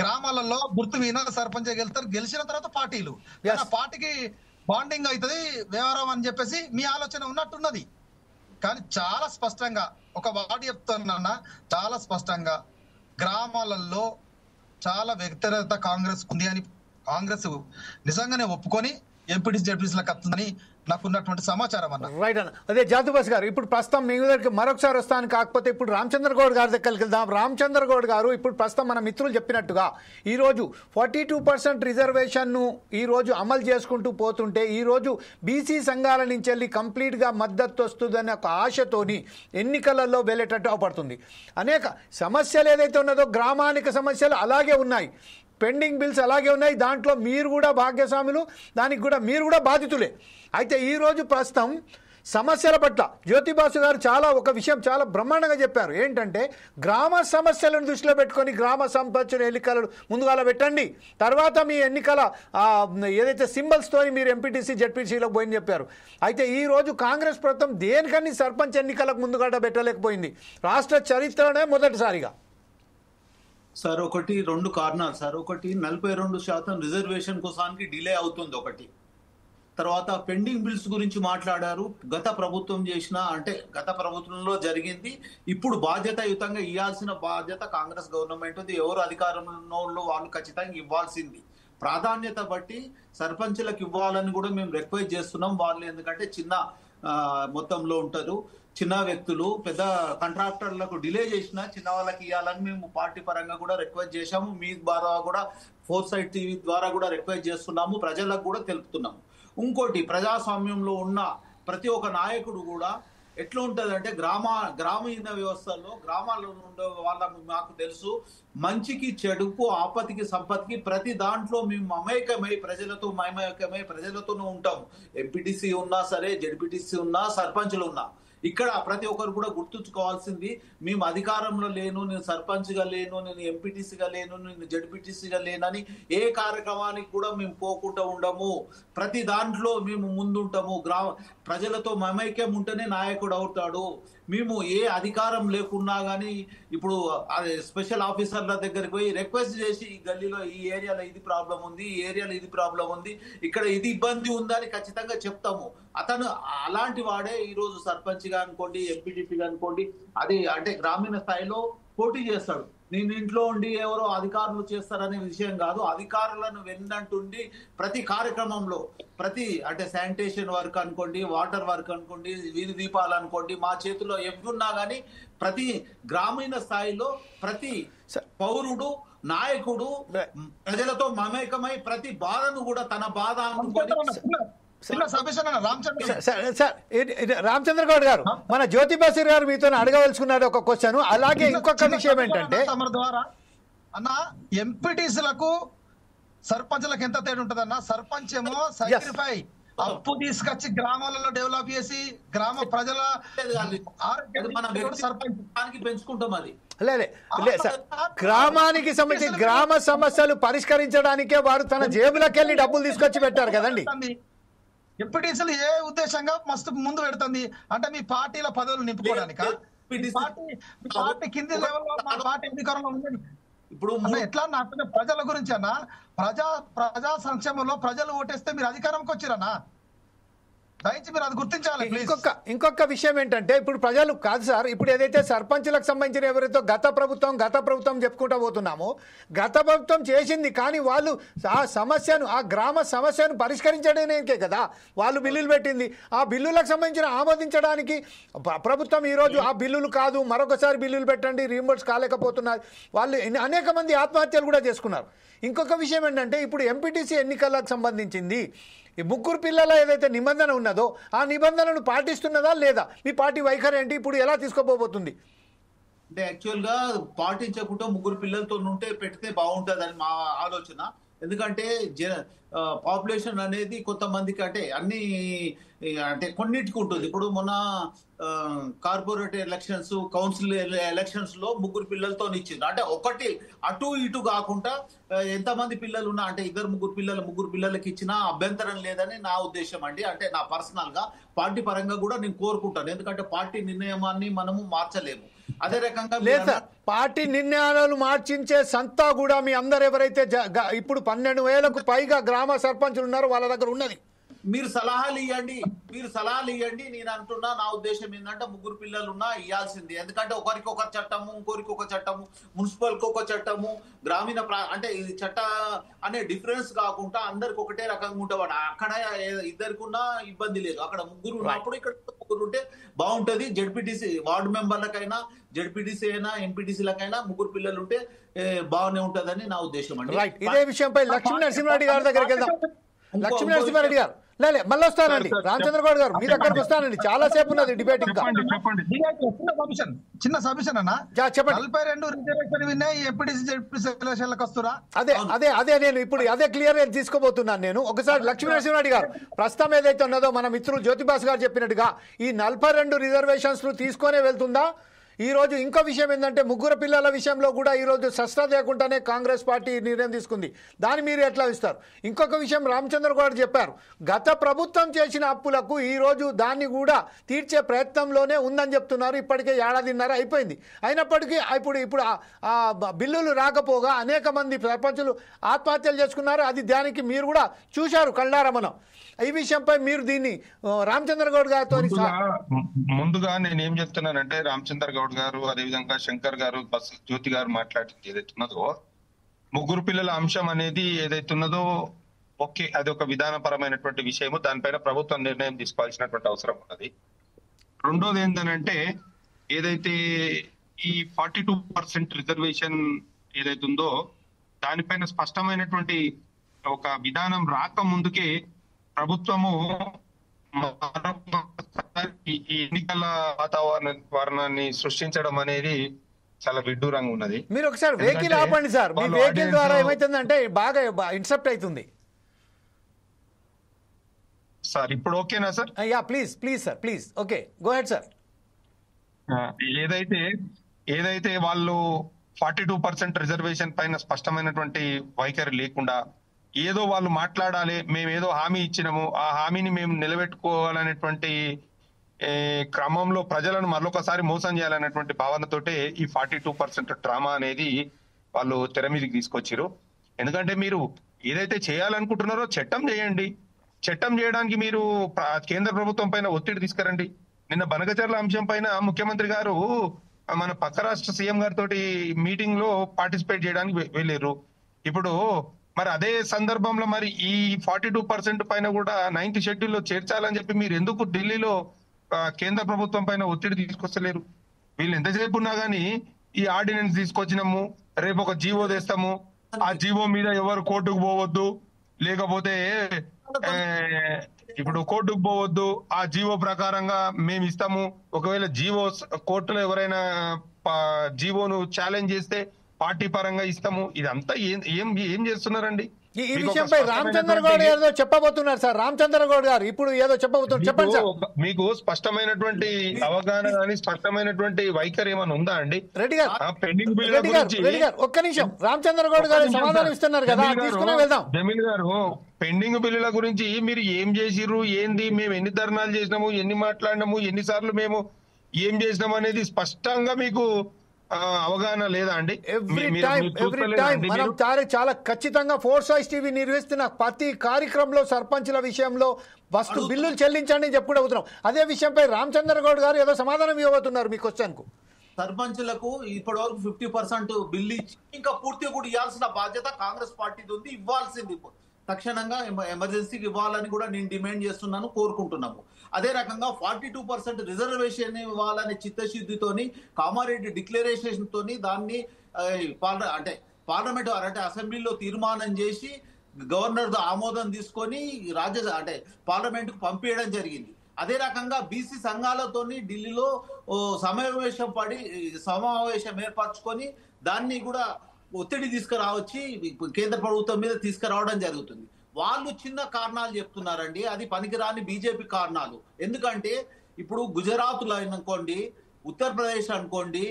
గ్రామాలలో గుర్తు విన సర్పంచ్ గెలుస్తారు, గెలిచిన తర్వాత పార్టీలు పార్టీకి బాండింగ్ అవుతుంది వ్యవహారం అని చెప్పేసి మీ ఆలోచన ఉన్నట్టున్నది. కానీ చాలా స్పష్టంగా ఒక వార్డు చెప్తున్నా, చాలా స్పష్టంగా గ్రామాలలో చాలా వ్యతిరేకత కాంగ్రెస్ ఉంది అని కాంగ్రెస్ నిజంగానే ఒప్పుకొని ఎంపీటీసీ జెడ్పీటీసీలకు వస్తుందని నాకున్నటువంటి సమాచారం అన్న. రైట్ అన్న. అదే జాతుబాస్ గారు, ఇప్పుడు ప్రస్తుతం మీ దగ్గరికి మరొకసారి వస్తాను. కాకపోతే ఇప్పుడు రామచంద్ర గౌడ్ గారి దగ్గరికి వెళ్దాం. రామచంద్ర గౌడ్ గారు, ఇప్పుడు ప్రస్తుతం మన మిత్రులు చెప్పినట్టుగా ఈరోజు 42% రిజర్వేషన్ను ఈరోజు అమలు చేసుకుంటూ పోతుంటే ఈరోజు బీసీ సంఘాల నుంచి వెళ్ళి కంప్లీట్గా మద్దతు వస్తుందనే ఒక ఆశతోని ఎన్నికలలో వెళ్ళేటట్టు అవపడుతుంది. అనేక సమస్యలు ఏదైతే ఉన్నదో గ్రామానికి సమస్యలు అలాగే ఉన్నాయి, పెండింగ్ బిల్స్ అలాగే ఉన్నాయి. దాంట్లో మీరు కూడా భాగ్యస్వాములు, దానికి కూడా మీరు కూడా బాధితులే. అయితే ఈరోజు ప్రస్తుతం సమస్యల పట్ల జ్యోతిబాసు గారు ఒక విషయం చాలా బ్రహ్మాండంగా చెప్పారు. ఏంటంటే గ్రామ సమస్యలను దృష్టిలో పెట్టుకొని గ్రామ సంపత్తుల ఎన్నికలు ముందుగాల పెట్టండి, తర్వాత మీ ఎన్నికల ఏదైతే సింబల్స్తో మీరు ఎంపీటీసీ జెడ్పీటీసీలకు పోయింది చెప్పారు. అయితే ఈరోజు కాంగ్రెస్ ప్రభుత్వం దేనికని సర్పంచ్ ఎన్నికలకు ముందుగాట పెట్టలేకపోయింది రాష్ట్ర చరిత్రలోనే మొదటిసారిగా. సార్ 2 కారణాలు సార్. ఒకటి 42% రిజర్వేషన్ కోసానికి డిలే అవుతుంది ఒకటి. తర్వాత పెండింగ్ బిల్స్ గురించి మాట్లాడారు. గత ప్రభుత్వం చేసిన, అంటే గత ప్రభుత్వంలో జరిగింది, ఇప్పుడు బాధ్యతాయుతంగా ఇవ్వాల్సిన బాధ్యత కాంగ్రెస్ గవర్నమెంట్ ఉంది. ఎవరు అధికారంలో వాళ్ళు ఖచ్చితంగా ఇవ్వాల్సింది. ప్రాధాన్యత బట్టి సర్పంచులకు ఇవ్వాలని కూడా మేము రిక్వెస్ట్ చేస్తున్నాం. వాళ్ళు ఎందుకంటే చిన్న మొత్తంలో ఉంటారు, చిన్న వ్యక్తులు, పెద్ద కాంట్రాక్టర్లకు డిలే చేసినా చిన్న వాళ్ళకి ఇవ్వాలని మేము పార్టీ పరంగా కూడా రిక్వెస్ట్ చేశాము. మీ ద్వారా కూడా 4 సైడ్ టీవీ ద్వారా కూడా రిక్వెస్ట్ చేస్తున్నాము, ప్రజలకు కూడా తెలుపుతున్నాము. ఇంకోటి, ప్రజాస్వామ్యంలో ఉన్న ప్రతి ఒక్క నాయకుడు కూడా ఎట్లా ఉంటుందంటే గ్రామీణ వ్యవస్థల్లో గ్రామాల్లో ఉండే వాళ్ళకు మాకు తెలుసు, మంచికి చెడుకు ఆపత్తికి సంపత్తికి ప్రతి దాంట్లో మేము మమేకమై ప్రజలతోనే ఉంటాము. ఎంపీటీసీ ఉన్నా సరే, జెడ్పీటీసీ ఉన్నా, సర్పంచులు ఉన్నా. ఇక్కడ ప్రతి ఒక్కరు కూడా గుర్తుంచుకోవాల్సింది, మేము అధికారంలో లేను, నేను సర్పంచ్గా లేను, నేను ఎంపీటీసీగా లేను, నేను జెడ్పీటీసీగా లేనని ఏ కార్యక్రమానికి కూడా మేము పోకుండా ఉండము. ప్రతి దాంట్లో మేము ముందుంటాము. ప్రజలతో మమైక్యం ఉంటేనే నాయకుడు అవుతాడు. మేము ఏ అధికారం లేకున్నా కానీ ఇప్పుడు స్పెషల్ ఆఫీసర్ల దగ్గరికి పోయి రిక్వెస్ట్ చేసి, ఈ గల్లీలో ఈ ఏరియాలో ఇది ప్రాబ్లం ఉంది, ఈ ఏరియాలో ఇది ప్రాబ్లం ఉంది, ఇక్కడ ఇది ఇబ్బంది ఉందని ఖచ్చితంగా చెప్తాము. అతను అలాంటి వాడే ఈరోజు సర్పంచ్గా అనుకోండి, ఎంపీటీసీగా అనుకోండి, అది అంటే గ్రామీణ స్థాయిలో పోటీ చేస్తాడు. నేను ఇంట్లో ఉండి ఎవరో అధికారులు చేస్తారనే విషయం కాదు. అధికారులను వెన్నంటుండి ప్రతి కార్యక్రమంలో అంటే శానిటేషన్ వర్క్ అనుకోండి, వాటర్ వర్క్ అనుకోండి, వీధి దీపాలు అనుకోండి, మా చేతిలో ఎవ్వున్నా కానీ ప్రతి గ్రామీణ స్థాయిలో ప్రతి పౌరుడు నాయకుడు ప్రజలతో మమేకమై ప్రతి బాధను కూడా తన బాధ రామచంద్ర గౌడ్ గారు, మన జ్యోతి బసీర్ గారు మీతో అడగవలసుకున్నాడు ఒక క్వశ్చన్. అలాగే ఇంకొక విషయం ఏంటంటే ద్వారా అన్న ఎంపీటీసీలకు సర్పంచ్లకు ఎంత తేడా ఉంటదన్న? సర్పంచ్ ఏమో సాక్రిఫై అప్పు తీసుకొచ్చి గ్రామాలలో డెవలప్ చేసి గ్రామ ప్రజల సర్పంచ్ పెంచుకుంటాం. అది గ్రామానికి సంబంధించి గ్రామ సమస్యలు పరిష్కరించడానికే వారు తన జేబులోకి వెళ్ళి డబ్బులు తీసుకొచ్చి పెట్టారు కదండి. ఎంపీటీసీలు ఏ ఉద్దేశంగా మస్తు ముందు పెడుతుంది అంటే మీ పార్టీల పదవులు నింపుకోవడానికి? పార్టీ కింది లెవెల్లో మా పార్టీ అధికారంలో ఉందండి. ఇప్పుడు ఎట్లా అంటే ప్రజల గురించి అన్న, ప్రజా సంక్షేమంలో ప్రజలు ఓటేస్తే మీరు అధికారంకి వచ్చిరన్నా, దయచేసి మీరు అది గుర్తించాలి. ఇంకొక విషయం ఏంటంటే ఇప్పుడు ప్రజలు కాదు సార్, ఇప్పుడు ఏదైతే సర్పంచులకు సంబంధించిన ఎవరైతే గత ప్రభుత్వం చెప్పుకుంటూ పోతున్నామో, గత ప్రభుత్వం చేసింది కానీ వాళ్ళు ఆ గ్రామ సమస్యను పరిష్కరించడానికే కదా వాళ్ళు బిల్లులు పెట్టింది. ఆ బిల్లులకు సంబంధించిన ఆమోదించడానికి ప్రభుత్వం ఈరోజు ఆ బిల్లులు కాదు మరొకసారి బిల్లులు పెట్టండి రీయింబర్స్ కాలేకపోతున్నారు. వాళ్ళు అనేక మంది ఆత్మహత్యలు కూడా చేసుకున్నారు. ఇంకొక విషయం ఏంటంటే ఇప్పుడు ఎంపీటీసీ ఎన్నికలకు సంబంధించింది ఈ ముగ్గురు పిల్లల ఏదైతే నిబంధన ఉన్నదో ఆ నిబంధనను పాటిస్తున్నదా లేదా, మీ పార్టీ వైఖరి ఏంటి, ఇప్పుడు ఎలా తీసుకోబోతుంది? అంటే యాక్చువల్ గా పాటించకుండా ముగ్గురు పిల్లలతో ఉంటే పెడితే బాగుంటుందని మా ఆలోచన. ఎందుకంటే పాపులేషన్ అనేది కొంతమందికి అంటే కొన్నిటికి ఉంటుంది. ఇప్పుడు మొన్న కార్పొరేట్ ఎలక్షన్స్, కౌన్సిల్ ఎలక్షన్స్ లో ముగ్గురు పిల్లలతో ఇచ్చింది. అంటే ఒకటి అటు ఇటు కాకుండా ఎంతమంది పిల్లలు ఉన్నా అంటే ముగ్గురు పిల్లలకి ఇచ్చినా అభ్యంతరం లేదని నా ఉద్దేశం అండి. అంటే నా పర్సనల్ గా పార్టీ పరంగా కూడా నేను కోరుకుంటాను. ఎందుకంటే పార్టీ నిర్ణయాన్ని మనము మార్చలేము. అదే రకంగా లేదా పార్టీ నిర్ణయాలు మార్చించే సంతా కూడా మీ అందరు ఎవరైతే ఇప్పుడు 12,000కు పైగా గ్రామ సర్పంచులు ఉన్నారో వాళ్ళ దగ్గర ఉన్నది. మీరు సలహాలు ఇవ్వండి. నేను అంటున్నా, నా ఉద్దేశం ఏంటంటే ముగ్గురు పిల్లలు ఉన్నా ఇవ్వాల్సింది. ఎందుకంటే ఒకరికి ఒక చట్టము, ఇంకోరికి ఒక చట్టము, మున్సిపల్కి ఒక చట్టము, గ్రామీణ అంటే ఇది చట్ట అనే డిఫరెన్స్ కాకుండా అందరికి ఒకటే రకంగా ఉంటేవాడు. అక్కడ ఇద్దరికి ఉన్నా ఇబ్బంది లేదు. అక్కడ ముగ్గురు ఉన్నప్పుడు ఇక్కడ ముగ్గురు ఉంటే బాగుంటది. జెడ్పీటీసీ వార్డు మెంబర్లకైనా, జెడ్పీటీసీ అయినా, ఎంపీటీసీలకైనా ముగ్గురు పిల్లలు ఉంటే బాగానే ఉంటదని నా ఉద్దేశం అండి. ఇదే విషయంపై లక్ష్మీ నరసింహారెడ్డి గారి దగ్గరికి వెళ్దాం. లక్ష్మీ నరసింహారెడ్డి గారు మళ్ళీ వస్తానండి. రామచంద్ర గౌడ్ గారు మీ దగ్గరకు వస్తానండి, చాలా సేపు ఉన్నది డిబేట్. చిన్న సబ్మిషన్ అన్న, చెప్పండి. 42 రిజర్వేషన్ విన్నాయి ఎంపీటీసీ ఎలక్షన్లకు వస్తురా? అదే నేను ఇప్పుడు అదే క్లియర్ తీసుకోబోతున్నాను. నేను ఒకసారి లక్ష్మీ నరసింహారెడ్డి గారు ప్రస్తుతం ఏదైతే ఉన్నదో మన మిత్రులు జ్యోతిబాస్ గారు చెప్పినట్టుగా ఈ 42 రిజర్వేషన్స్ తీసుకొనే వెళ్తుందా? ఈ రోజు ఇంకో విషయం ఏంటంటే ముగ్గురు పిల్లల విషయంలో కూడా ఈరోజు సస్తా లేకుండానే కాంగ్రెస్ పార్టీ నిర్ణయం తీసుకుంది. దాన్ని మీరు ఎట్లా ఇస్తారు? ఇంకొక విషయం రామచంద్ర గౌడ్ చెప్పారు, గత ప్రభుత్వం చేసిన అప్పులకు ఈరోజు దాన్ని కూడా తీర్చే ప్రయత్నంలోనే ఉందని చెప్తున్నారు. ఇప్పటికే 1.5 ఏళ్ల అయిపోయింది. అయినప్పటికీ ఇప్పుడు ఆ బిల్లులు రాకపోగా అనేక మంది సర్పంచులు ఆత్మహత్యలు చేసుకున్నారు. అది దానికి మీరు కూడా చూశారు కళ్ళారా. మనం ఈ విషయంపై మీరు దీన్ని రామచంద్ర గౌడ్ గారితో ముందుగా నేను ఏం చెప్తున్నానంటే, రామచంద్ర గౌడ్ గారు అదేవిధంగా శంకర్ గారు, జ్యోతి గారు మాట్లాడింది ఏదైతున్నదో ముగ్గురు పిల్లల అంశం అనేది ఏదైతున్నదో ఓకే, అది ఒక విధానపరమైనటువంటి విషయము. దానిపైన ప్రభుత్వం నిర్ణయం తీసుకోవాల్సినటువంటి అవసరం ఉన్నది. రెండోది ఏంటంటే ఏదైతే ఈ 42% రిజర్వేషన్ ఏదైతుందో దానిపైన స్పష్టమైనటువంటి ఒక విధానం రాక ముందుకే ప్రభుత్వము ఈ ఎన్నికల వాతావరణాన్ని సృష్టించడం అనేది చాలా విడ్డూరంగా ఉన్నది. మీరు ఒకసారి వెహికల్ ఆపండి సార్. మీ వెహికల్ ద్వారా ఏమైతుందంటే బాగా ఇన్సెప్ట్ అవుతుంది సార్. ఇప్పుడు ఓకేనా sir? Yeah please sir, please. Okay, go head sir. ఏదైతే వాళ్ళు 42% రిజర్వేషన్ పైన స్పష్టమైనటువంటి వైఖరి లేకుండా ఏదో వాళ్ళు మాట్లాడాలి, మేము ఏదో హామీ ఇచ్చినాము, ఆ హామీని మేము నిలబెట్టుకోవాలనేటువంటి క్రమంలో ప్రజలను మరొకసారి మోసం చేయాలనేటువంటి భావనతోటే ఈ 42% డ్రామా అనేది వాళ్ళు తెర మీదకి తీసుకొచ్చారు. ఎందుకంటే మీరు ఏదైతే చేయాలనుకుంటున్నారో చట్టం చేయండి. చట్టం చేయడానికి మీరు కేంద్ర ప్రభుత్వం పైన ఒత్తిడి తీసుకురండి. నిన్న బనకచర్ల అంశం పైన ముఖ్యమంత్రి గారు మన పక్క రాష్ట్ర సీఎం గారితో మీటింగ్ లో పార్టిసిపేట్ చేయడానికి వెళ్ళారు. ఇప్పుడు మరి అదే సందర్భంలో మరి ఈ 42% పైన కూడా 9th షెడ్యూల్ లో చేర్చాలని చెప్పి మీరు ఎందుకు ఢిల్లీలో కేంద్ర ప్రభుత్వం పైన ఒత్తిడి తీసుకొస్తలేరు? వీళ్ళు ఎంతసేపు ఉన్నా గానీ ఈ ఆర్డినెన్స్ తీసుకొచ్చినాము, రేపు ఒక జీవో తెస్తాము, ఆ జీవో మీద ఎవరు కోర్టుకు పోవద్దు, లేకపోతే ఇప్పుడు కోర్టుకు పోవద్దు, ఆ జీవో ప్రకారంగా మేము ఇస్తాము, ఒకవేళ జీవో కోర్టులో ఎవరైనా జీవోను ఛాలెంజ్ చేస్తే పార్టీ పరంగా ఇస్తాము. ఇదంతా ఏం చేస్తున్నారండి? ఈ విషయంపై రామచంద్ర గౌడ్ ఏదో చెప్పబోతున్నారు సార్. రామచంద్ర గౌడ్ గారు ఇప్పుడు ఏదో చెప్పబోతున్నారు, చెప్పండి సార్. మీకు స్పష్టమైనటువంటి అవగాహన కానీ స్పష్టమైనటువంటి వైఖరి ఏమైనా ఉందా అండి? రెడ్డి గారు, పెండింగ్ బిల్ రెడ్డి గారు ఒక్క నిమిషం. రామచంద్ర గౌడ్ గారు సమాధానం ఇస్తున్నారు కదా, తీసుకునే వెళ్దాం. జమీల్ గారు, పెండింగ్ బిల్లుల గురించి మీరు ఏం చేసిర్రు, ఏంది, మేము ఎన్ని ధర్నాలు చేసినాము, ఎన్ని మాట్లాడినాము, ఎన్నిసార్లు మేము ఏం చేసినాము అనేది స్పష్టంగా మీకు అవగాహన లేదా అండి? ఎవ్రీ టైం మనం చాలా ఖచ్చితంగా ఫోర్ సైజ్ టీవీ నిర్వహిస్తున్న ప్రతి కార్యక్రమంలో సర్పంచుల విషయంలో ఫస్ట్ బిల్లులు చెల్లించండి అని చెప్పుకుంటూ అవుతున్నాం. అదే విషయంపై రామచంద్ర గౌడ్ గారు ఏదో సమాధానం ఇవ్వబోతున్నారు మీ క్వశ్చన్ కు. సర్పంచులకు ఇప్పటి వరకు 50% బిల్లు ఇచ్చి ఇంకా పూర్తిగా కూడా ఇవ్వాల్సిన బాధ్యత కాంగ్రెస్ పార్టీది ఉంది. ఇవ్వాల్సింది తక్షణంగా ఎమర్జెన్సీకి ఇవ్వాలని కూడా నేను డిమాండ్ చేస్తున్నాను, కోరుకుంటున్నాము. అదే రకంగా 42% రిజర్వేషన్ ఇవ్వాలనే చిత్తశుద్ధితోని కామారెడ్డి డిక్లరేషన్ తోని దాన్ని అంటే పార్లమెంట్ అంటే అసెంబ్లీలో తీర్మానం చేసి గవర్నర్ ఆమోదం తీసుకొని అంటే పార్లమెంట్ కు పంపించడం జరిగింది. అదే రకంగా బీసీ సంఘాలతోని ఢిల్లీలో సమావేశం ఏర్పరచుకొని దాన్ని కూడా ఒత్తిడి తీసుకురావచ్చి కేంద్ర ప్రభుత్వం మీద తీసుకురావడం జరుగుతుంది. వాళ్ళు చిన్న కారణాలు చెప్తున్నారండి, అది పనికిరాని బీజేపీ కారణాలు. ఎందుకంటే ఇప్పుడు గుజరాత్లో అనుకోండి, ఉత్తరప్రదేశ్ అనుకోండి,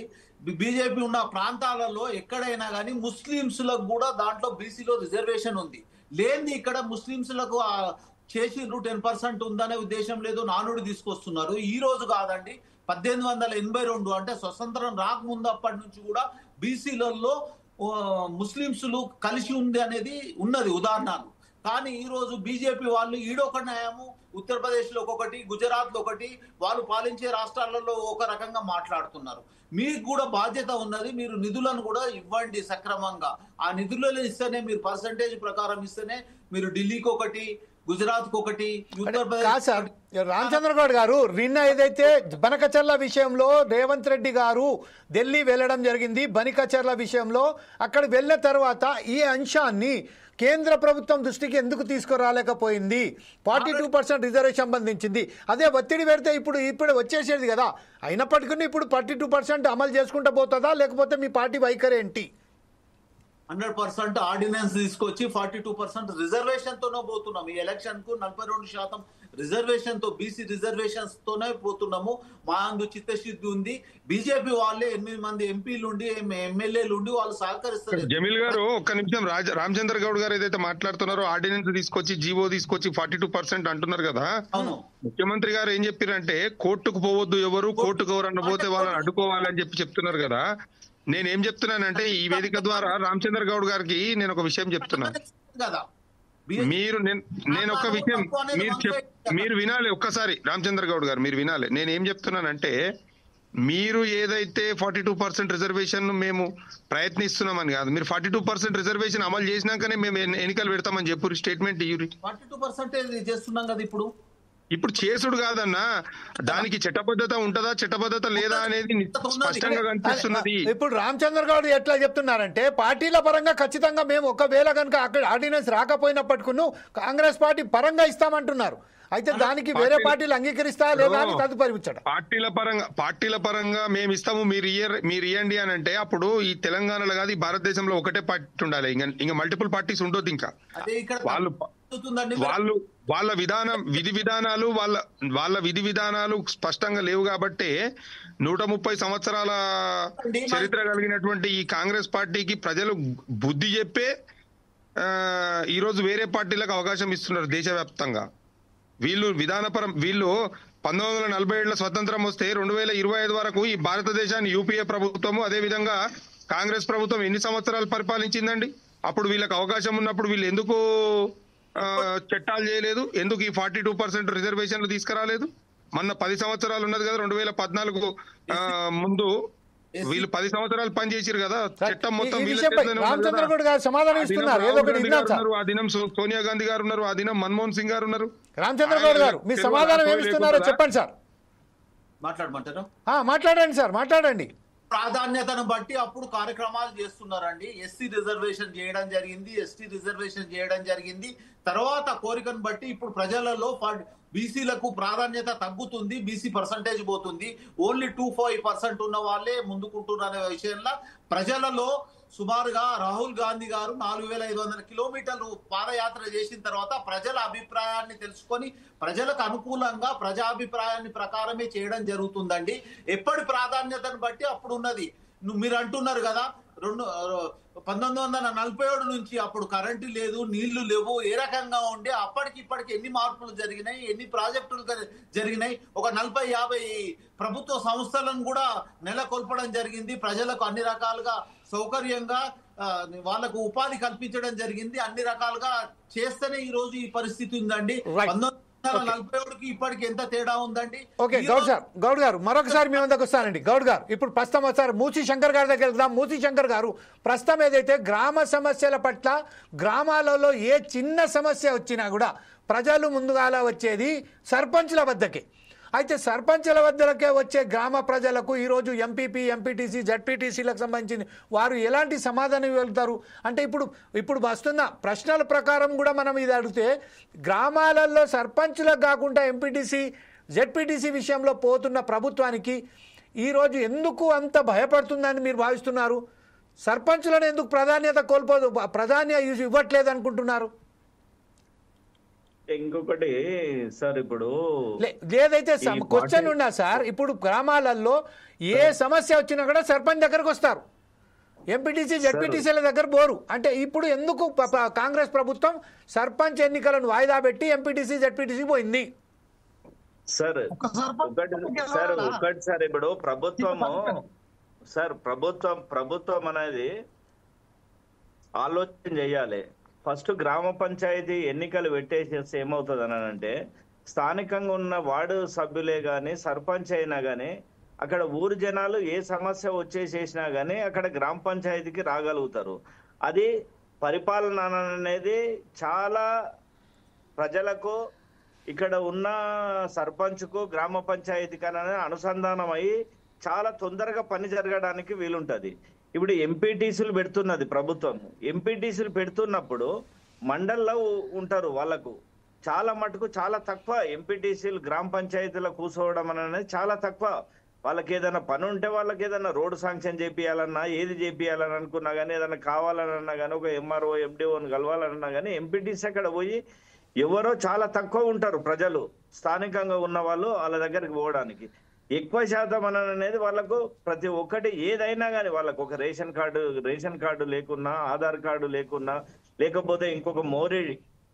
బీజేపీ ఉన్న ప్రాంతాలలో ఎక్కడైనా కానీ ముస్లింస్లకు కూడా దాంట్లో బీసీలో రిజర్వేషన్ ఉంది. లేని ఇక్కడ ముస్లింస్లకు చేసిండ్రు 10% ఉందనే ఉద్దేశం లేదు, నానుడి తీసుకొస్తున్నారు. ఈ రోజు కాదండి, 1882 అంటే స్వతంత్రం రాకముందు అప్పటి నుంచి కూడా బీసీలలో ముస్లింస్లు కలిసి ఉంది అనేది ఉన్నది ఉదాహరణలు. కానీ ఈ రోజు బీజేపీ వాళ్ళు ఈడొక న్యాయము, ఉత్తరప్రదేశ్ లో ఒకటి, గుజరాత్ లో ఒకటి, వాళ్ళు పాలించే రాష్ట్రాలలో ఒక రకంగా మాట్లాడుతున్నారు. మీకు కూడా బాధ్యత ఉన్నది, మీరు నిధులను కూడా ఇవ్వండి సక్రమంగా. ఆ నిధులను ఇస్తేనే, మీరు పర్సంటేజ్ ప్రకారం ఇస్తేనే మీరు ఢిల్లీకి ఒకటి, గుజరాత్ కు ఒకటి, ఉత్తరప్రదేశ్. రామచంద్ర గౌడ్ గారు, నిన్న ఏదైతే బనకచర్ల విషయంలో రేవంత్ రెడ్డి గారు ఢిల్లీ వెళ్ళడం జరిగింది, బనకచర్ల విషయంలో అక్కడ వెళ్ళిన తర్వాత ఈ అంశాన్ని కేంద్ర ప్రభుత్వం దృష్టికి ఎందుకు తీసుకురాలేకపోయింది? 42% రిజర్వేషన్ సంబంధించింది. అదే ఒత్తిడి పెడితే ఇప్పుడు వచ్చేసేది కదా. అయినప్పటికీ ఇప్పుడు 42% అమలు చేసుకుంటూ పోతుందా, లేకపోతే మీ పార్టీ వైఖరి ఏంటి? 100% ఆర్డినెన్స్ తీసుకొచ్చి 42% రిజర్వేషన్ తోనే పోతున్నాం. ఈ ఎలక్షన్ కు 42% రిజర్వేషన్ తో, బీసీ రిజర్వేషన్స్ తోనే పోతున్నాము. మా అందు చిత్తశుద్ధి ఉంది. బీజేపీ వాళ్ళే 8 మంది ఎంపీలు ఉండి, ఎమ్మెల్యేలు ఉండి వాళ్ళు సహకరిస్తారు. జమీల్ గారు ఒక్క నిమిషం, రామచంద్ర గౌడ్ గారు ఏదైతే మాట్లాడుతున్నారో ఆర్డినెన్స్ తీసుకొచ్చి జీవో తీసుకొచ్చి 42% అంటున్నారు కదా. ముఖ్యమంత్రి గారు ఏం చెప్పారంటే కోర్టుకు పోవద్దు, ఎవరు కోర్టుకు ఎవరన్నా పోతే వాళ్ళని అడ్డుకోవాలని చెప్తున్నారు కదా. నేనేం చెప్తున్నానంటే ఈ వేదిక ద్వారా రామచంద్ర గౌడ్ గారికి నేను ఒక విషయం చెప్తున్నాను కదా. నేను ఒక విషయం మీరు వినాలి ఒక్కసారి. రామచంద్ర గౌడ్ గారు మీరు వినాలి. నేను ఏం చెప్తున్నానంటే, మీరు ఏదైతే 42% రిజర్వేషన్ మేము ప్రయత్నిస్తున్నామని కాదు, మీరు 42% రిజర్వేషన్ అమలు చేసినాకనే మేము ఎన్నికలు పెడతామని చెప్పు స్టేట్మెంట్ ఇవ్వరు. 42% చేస్తున్నాం కదా ఇప్పుడు చేసుడు కాదన్నా, దానికి చట్టబద్ధత ఉంటుందా, చట్టబద్ధత లేదా అనేది స్పష్టంగా కనిపిస్తున్నది. ఇప్పుడు రామచంద్ర గౌడ్ ఎట్లా చెప్తున్నారంటే, పార్టీల పరంగా ఖచ్చితంగా మేము ఒకవేళ కనుక అక్కడ ఆర్డినెన్స్ రాకపోయినప్పటికీ కాంగ్రెస్ పార్టీ పరంగా ఇస్తామంటున్నారు. అయితే దానికి వేరే పార్టీలు అంగీకరిస్తా లేదా అని తదుపరి పార్టీల పరంగా మేము ఇస్తాము, మీరు ఇవ్వండి అని అంటే అప్పుడు ఈ తెలంగాణలో కాదు, ఈ భారతదేశంలో ఒకటే పార్టీ ఉండాలి. ఇంకా మల్టిపుల్ పార్టీస్ ఉండొద్దు. ఇంకా వాళ్ళ విధి విధానాలు స్పష్టంగా లేవు కాబట్టి 130 సంవత్సరాల చరిత్ర కలిగినటువంటి ఈ కాంగ్రెస్ పార్టీకి ప్రజలు బుద్ధి చెప్పే ఈరోజు వేరే పార్టీలకు అవకాశం ఇస్తున్నారు దేశవ్యాప్తంగా. వీళ్ళు 1947 స్వతంత్రం వస్తే 2025 వరకు ఈ భారతదేశాన్ని యూపీఏ ప్రభుత్వము, అదే విధంగా కాంగ్రెస్ ప్రభుత్వం ఎన్ని సంవత్సరాలు పరిపాలించిందండి? అప్పుడు వీళ్ళకి అవకాశం ఉన్నప్పుడు వీళ్ళు ఎందుకు చట్టాలు చేయలేదు? ఎందుకు ఈ 42% రిజర్వేషన్లు తీసుకురాలేదు? మొన్న 10 సంవత్సరాలు ఉన్నది కదా, 2014 ముందు వీళ్ళు 10 సంవత్సరాలు పని చేసిరు కదా, చట్టం మొత్తం ఈ వీళ్ళ విషయంపై చేతిలోనే ఉంది రామచంద్ర కదా. గౌడ్ గారు సమాధానం ఆ దినం ఇస్తున్నారు. ఏదో రాహుల్ ఒకటి గాంధీ ఇద్దాం గారు సార్. ఉన్నారు, ఆ దినం సోనియా గాంధీ గారు ఉన్నారు, ఆ దినం మన్మోహన్ సింగ్ గారు ఉన్నారు. రామచంద్ర గౌడ్ గారు మీ సమాధానం ఏమి ఇస్తున్నారో చెప్పండి సార్. మాట్లాడమంటారా? మాట్లాడండి సార్, మాట్లాడండి. ప్రాధాన్యతను బట్టి అప్పుడు కార్యక్రమాలు చేస్తున్నారండి. ఎస్సీ రిజర్వేషన్ చేయడం జరిగింది, ఎస్టీ రిజర్వేషన్ చేయడం జరిగింది. తర్వాత కోరికను బట్టి ఇప్పుడు ప్రజలలో బీసీలకు ప్రాధాన్యత తగ్గుతుంది, బీసీ పర్సంటేజ్ పోతుంది. ఓన్లీ 2-5% ఉన్న వాళ్ళే ముందుకుంటున్నారనే విషయంలో ప్రజలలో సుమారుగా రాహుల్ గాంధీ గారు 4500 కిలోమీటర్లు పాదయాత్ర చేసిన తర్వాత ప్రజల అభిప్రాయాన్ని తెలుసుకొని ప్రజలకు అనుకూలంగా ప్రజాభిప్రాయాన్ని ప్రకారమే చేయడం జరుగుతుందండి. ఎప్పటి ప్రాధాన్యతను బట్టి అప్పుడు ఉన్నది. మీరు అంటున్నారు కదా 1947 నుంచి అప్పుడు కరెంటు లేదు, నీళ్లు లేవు, ఏ రకంగా ఉండే అప్పటికి ఇప్పటికి ఎన్ని మార్పులు జరిగినాయి, ఎన్ని ప్రాజెక్టులు జరిగినాయి. ఒక 40-50 ప్రభుత్వ సంస్థలను కూడా నెలకొల్పడం జరిగింది. ప్రజలకు అన్ని రకాలుగా సౌకర్యంగా వాళ్ళకు ఉపాధి కల్పించడం జరిగింది. అన్ని రకాలుగా చేస్తేనే ఈ రోజు ఈ పరిస్థితి ఉందండి. 1947కి ఇప్పటికి ఎంత తేడా ఉందండి. ఓకే గౌడ్ గారు మరొకసారి మీ వద్దకు వస్తానండి. గౌడ్ గారు ఇప్పుడు ప్రస్తుతం ఒకసారి మూసీ శంకర్ గారి దగ్గర వెళ్దాం. మూసీ శంకర్ గారు ప్రస్తుతం ఏదైతే గ్రామ సమస్యల పట్ల గ్రామాలలో ఏ చిన్న సమస్య వచ్చినా కూడా ప్రజలు ముందుగాల వచ్చేది సర్పంచ్ల వద్దకే. అయితే సర్పంచ్ల వద్దకే వచ్చే గ్రామ ప్రజలకు ఈరోజు ఎంపీపీ, ఎంపీటీసీ, జడ్పీటీసీలకు సంబంధించి వారు ఎలాంటి సమాధానం ఇవ్వగలుగుతారు? అంటే ఇప్పుడు వస్తున్న ప్రశ్నల ప్రకారం కూడా మనం ఇది అడిగితే గ్రామాలలో సర్పంచ్లకు కాకుండా ఎంపీటీసీ, జడ్పీటీసీ విషయంలో పోతున్న ప్రభుత్వానికి ఈరోజు ఎందుకు అంత భయపడుతుందని మీరు భావిస్తున్నారు? సర్పంచ్లను ఎందుకు ప్రాధాన్యత ఇవ్వట్లేదు అనుకుంటున్నారు? ఇంకొకటి సార్, ఇప్పుడు ఏదైతే క్వశ్చన్ ఉన్నా సార్, ఇప్పుడు గ్రామాలలో ఏ సమస్య వచ్చినా కూడా సర్పంచ్ దగ్గరకు వస్తారు, ఎంపీటీసీ, జడ్పీటీసీల దగ్గర పోరు. అంటే ఇప్పుడు ఎందుకు కాంగ్రెస్ ప్రభుత్వం సర్పంచ్ ఎన్నికలను వాయిదా పెట్టి ఎంపీటీసీ, జడ్పీటీసీ పోయింది? సార్ ఒకటి సార్, ఇప్పుడు ప్రభుత్వం అనేది ఆలోచన చేయాలి. ఫస్ట్ గ్రామ పంచాయతీ ఎన్నికలు పెట్టేసేస్తే ఏమవుతుంది అని అంటే, స్థానికంగా ఉన్న వార్డు సభ్యులే గాని, సర్పంచ్ అయినా గానీ, అక్కడ ఊరు జనాలు ఏ సమస్య వచ్చేసేసినా గానీ అక్కడ గ్రామ పంచాయతీకి రాగలుగుతారు. అది పరిపాలన అనేది చాలా ప్రజలకు, ఇక్కడ ఉన్న సర్పంచ్కు గ్రామ పంచాయతీకి అనేది అనుసంధానం అయ్యి చాలా తొందరగా పని జరగడానికి వీలుంటది. ఇప్పుడు ఎంపీటీసీలు పెడుతున్నది ప్రభుత్వం. ఎంపీటీసీలు పెడుతున్నప్పుడు మండల్లో ఉంటారు, వాళ్ళకు చాలా మటుకు చాలా తక్కువ ఎంపీటీసీలు గ్రామ పంచాయతీలో కూర్చోవడం అనేది చాలా తక్కువ. వాళ్ళకి ఏదైనా పని ఉంటే, వాళ్ళకి ఏదైనా రోడ్డు శాంక్షన్ చేపియాలన్నా, ఏది చేపియాలని అనుకున్నా కానీ, ఏదైనా కావాలన్నా కానీ, ఒక ఎంఆర్ఓ, ఎండిఓని కలవాలన్నా కానీ ఎంపీటీసీ అక్కడ పోయి ఎవరో చాలా తక్కువ ఉంటారు ప్రజలు, స్థానికంగా ఉన్న వాళ్ళు వాళ్ళ దగ్గరికి పోవడానికి. ఎక్కువ శాతం అనేది వాళ్ళకు ప్రతి ఒక్కటి ఏదైనా కానీ వాళ్ళకు ఒక రేషన్ కార్డు లేకున్నా, ఆధార్ కార్డు లేకున్నా, లేకపోతే ఇంకొక మోరీ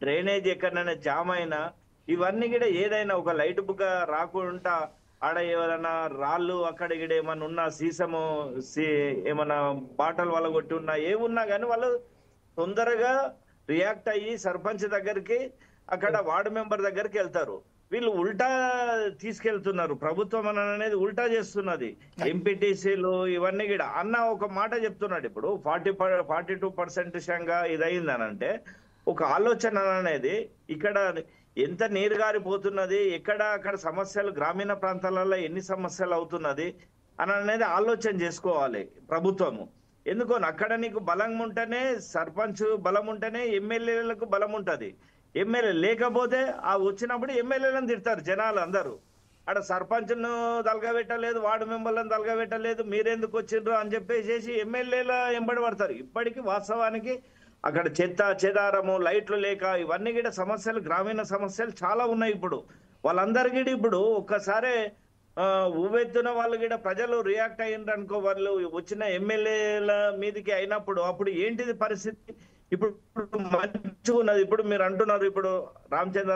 డ్రైనేజ్ ఎక్కడైనా జామ్ అయినా, ఇవన్నీ కూడా ఏదైనా ఒక లైట్ బుక్ రాకుండా ఆడ ఏమైనా రాళ్ళు అక్కడ ఇక్కడ ఏమన్నా ఉన్నా, సీసము ఏమన్నా బాటలు వాళ్ళ కొట్టి ఉన్నా, ఏమున్నా కానీ వాళ్ళు తొందరగా రియాక్ట్ అయ్యి సర్పంచ్ దగ్గరికి, అక్కడ వార్డు మెంబర్ దగ్గరికి వెళ్తారు. వీళ్ళు ఉల్టా తీసుకెళ్తున్నారు, ప్రభుత్వం అనేది ఉల్టా చేస్తున్నది. ఎంపీటీసీలు ఇవన్నీ కూడా అన్న ఒక మాట చెప్తున్నాడు. ఇప్పుడు 42% ఇదయిందనంటే ఒక ఆలోచన అనేది ఇక్కడ ఎంత నీరు గారిపోతున్నది, అక్కడ సమస్యలు గ్రామీణ ప్రాంతాలలో ఎన్ని సమస్యలు అవుతున్నది అనేది ఆలోచన చేసుకోవాలి ప్రభుత్వము. ఎందుకో అక్కడ నీకు బలం ఉంటేనే, సర్పంచ్ బలం ఉంటేనే ఎమ్మెల్యేలకు బలం ఉంటది. ఎమ్మెల్యే లేకపోతే ఆ వచ్చినప్పుడు ఎమ్మెల్యేలను తిడతారు జనాలు అందరూ. అక్కడ సర్పంచ్ను తలగబెట్టలేదు, వార్డు మెంబర్లను తలగబెట్టలేదు, మీరెందుకు వచ్చిండ్రు అని చెప్పేసి ఎమ్మెల్యేల ఎంబడి పడతారు. ఇప్పటికీ వాస్తవానికి అక్కడ చెదారము, లైట్లు లేక ఇవన్నీ కూడా సమస్యలు, గ్రామీణ సమస్యలు చాలా ఉన్నాయి. ఇప్పుడు వాళ్ళందరికీ ఇప్పుడు ఒక్కసారి ఊవెత్తున వాళ్ళు కూడా ప్రజలు రియాక్ట్ అయ్యిండ్రు అనుకో, వాళ్ళు వచ్చిన ఎమ్మెల్యేల మీదకి అయినప్పుడు అప్పుడు ఏంటిది పరిస్థితి? ఇప్పుడు మంచిగా ఉన్నది. ఇప్పుడు మీరు అంటున్నారు, ఇప్పుడు రామచంద్ర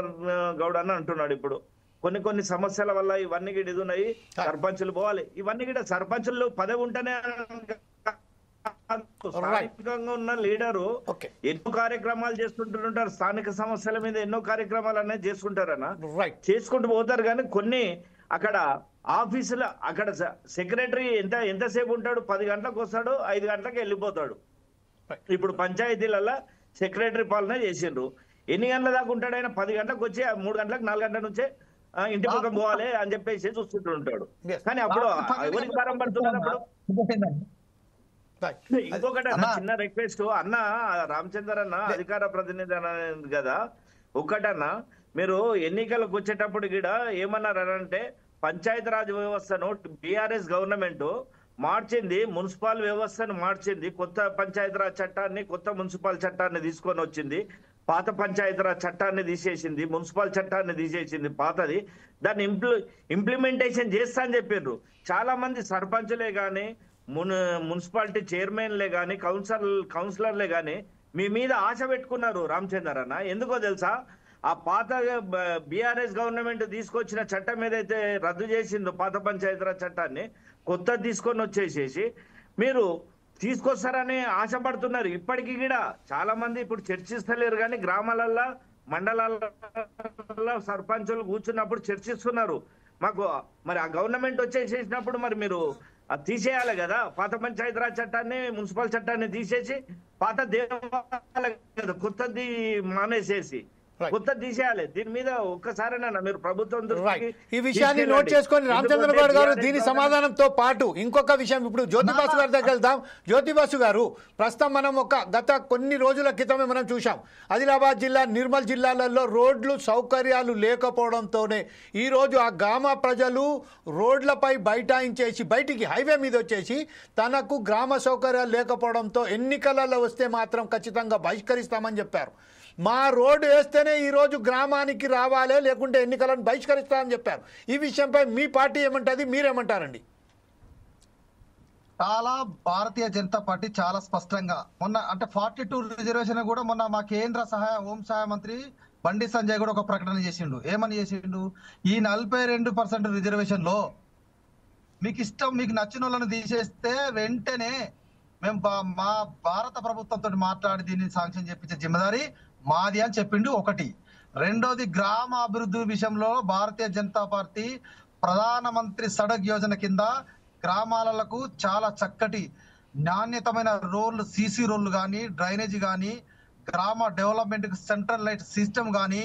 గౌడ్ అన్న అంటున్నాడు, ఇప్పుడు కొన్ని సమస్యల వల్ల ఇవన్నీ కూడా ఇది ఉన్నాయి, సర్పంచులు పోవాలి. ఇవన్నీ కూడా సర్పంచులు పదవి ఉంటేనే, స్థానికంగా ఉన్న లీడరు ఎన్నో కార్యక్రమాలు చేసుకుంటుంటారు, స్థానిక సమస్యల మీద ఎన్నో కార్యక్రమాలు అనేది చేసుకుంటారన్న, చేసుకుంటూ పోతారు. కానీ కొన్ని అక్కడ ఆఫీసులో అక్కడ సెక్రటరీ ఎంతసేపు ఉంటాడు? 10 గంటలకు వస్తాడు, 5 గంటలకు వెళ్ళిపోతాడు. ఇప్పుడు పంచాయతీలలో సెక్రటరీ పాలన చేసిండ్రు. ఎన్ని గంటల దాకా ఉంటాడు ఆయన? 10 గంటలకు వచ్చి 3 గంటలకు 4 గంటల నుంచే ఇంటి పక్కన పోవాలి అని చెప్పేసి చూస్తుంటూ ఉంటాడు. కానీ అప్పుడు ఎవరికి భారం పడుతున్నారు? అప్పుడు ఇంకొకటి చిన్న రిక్వెస్ట్ అన్న, రామచందర్ అన్న అధికార ప్రతినిధి అన్నది కదా, ఒక్కటన్నా మీరు ఎన్నికలకు వచ్చేటప్పుడు కూడా ఏమన్నారంటే పంచాయతీరాజ్ వ్యవస్థను బీఆర్ఎస్ గవర్నమెంట్ మార్చింది, మున్సిపల్ వ్యవస్థను మార్చింది, కొత్త పంచాయతీరాజ్ చట్టాన్ని, కొత్త మున్సిపల్ చట్టాన్ని తీసుకొని వచ్చింది, పాత పంచాయతీరాజ్ చట్టాన్ని తీసేసింది, మున్సిపల్ చట్టాన్ని తీసేసింది పాతది, దాన్ని ఇంప్లిమెంటేషన్ చేస్తా అని చెప్పిండ్రు. చాలా మంది సర్పంచులే కానీ మున్సిపాలిటీ చైర్మన్లే కానీ కౌన్సిలర్లే కానీ మీ మీద ఆశ పెట్టుకున్నారు రామచందర్ అన్న. ఎందుకో తెలుసా? ఆ పాత బీఆర్ఎస్ గవర్నమెంట్ తీసుకొచ్చిన చట్టం ఏదైతే రద్దు చేసిందో పాత పంచాయతీరాజ్ చట్టాన్ని కొత్త తీసుకొని వచ్చేసేసి మీరు తీసుకొస్తారని ఆశపడుతున్నారు. ఇప్పటికీ కూడా చాలా మంది ఇప్పుడు చర్చిస్తలేరు కానీ గ్రామాలల్లో మండలాల్లో సర్పంచులు కూర్చున్నప్పుడు చర్చిస్తున్నారు. మాకు మరి ఆ గవర్నమెంట్ వచ్చేసేసినప్పుడు మరి మీరు అది తీసేయాలి కదా, పాత పంచాయతీరాజ్ చట్టాన్ని మున్సిపల్ చట్టాన్ని తీసేసి పాత దేవాలయ కొత్తది మానేసేసి కొత్త తీసేయాలి. దీని మీద ఒక్కసారైనా మీరు ప్రభుత్వం ఈ విషయాన్ని నోట్ చేసుకొని రామచంద్ర గౌడ్ గారు దీని సమాధానంతో పాటు ఇంకొక విషయం ఇప్పుడు జ్యోతిబాసు గారి దగ్గర వెళ్దాం. జ్యోతిబాసు గారు, ప్రస్తుతం మనం గత కొన్ని రోజుల క్రితమే మనం చూసాం ఆదిలాబాద్ జిల్లా, నిర్మల్ జిల్లాలలో రోడ్లు సౌకర్యాలు లేకపోవడంతోనే ఈరోజు ఆ గ్రామ ప్రజలు రోడ్లపై బైఠాయించేసి బయటికి హైవే మీద వచ్చేసి తనకు గ్రామ సౌకర్యాలు లేకపోవడంతో ఎన్నికలలో వస్తే మాత్రం ఖచ్చితంగా బహిష్కరిస్తామని చెప్పారు. మా రోడ్డు వేస్తేనే ఈరోజు గ్రామానికి రావాలే, లేకుంటే ఎన్నికలను బహిష్కరిస్తామని చెప్పారు. ఈ విషయంపై మీ పార్టీ ఏమంటుంది, మీరేమంటారండి? చాలా భారతీయ జనతా పార్టీ చాలా స్పష్టంగా మొన్న అంటే 42 రిజర్వేషన్ కూడా మొన్న మా కేంద్ర హోం సహాయ మంత్రి బండి సంజయ్ కూడా ఒక ప్రకటన చేసిండు. ఏమని చేసిండు? ఈ 42% రిజర్వేషన్ లో మీకు ఇష్టం, మీకు నచ్చిన వాళ్ళని తీసేస్తే వెంటనే మేము మా భారత ప్రభుత్వంతో మాట్లాడి దీన్ని శాంక్షన్ చేపించే జిమ్మదారి మాది అని చెప్పిండు. ఒకటి. రెండోది, గ్రామ అభివృద్ధి విషయంలో భారతీయ జనతా పార్టీ ప్రధానమంత్రి సడక్ యోజన కింద గ్రామాలకు చాలా చక్కటి నాణ్యతమైన రోడ్లు, సీసీ రోడ్లు కానీ, డ్రైనేజీ కానీ, గ్రామ డెవలప్మెంట్ సెంట్రల్ లైట్ సిస్టమ్ కానీ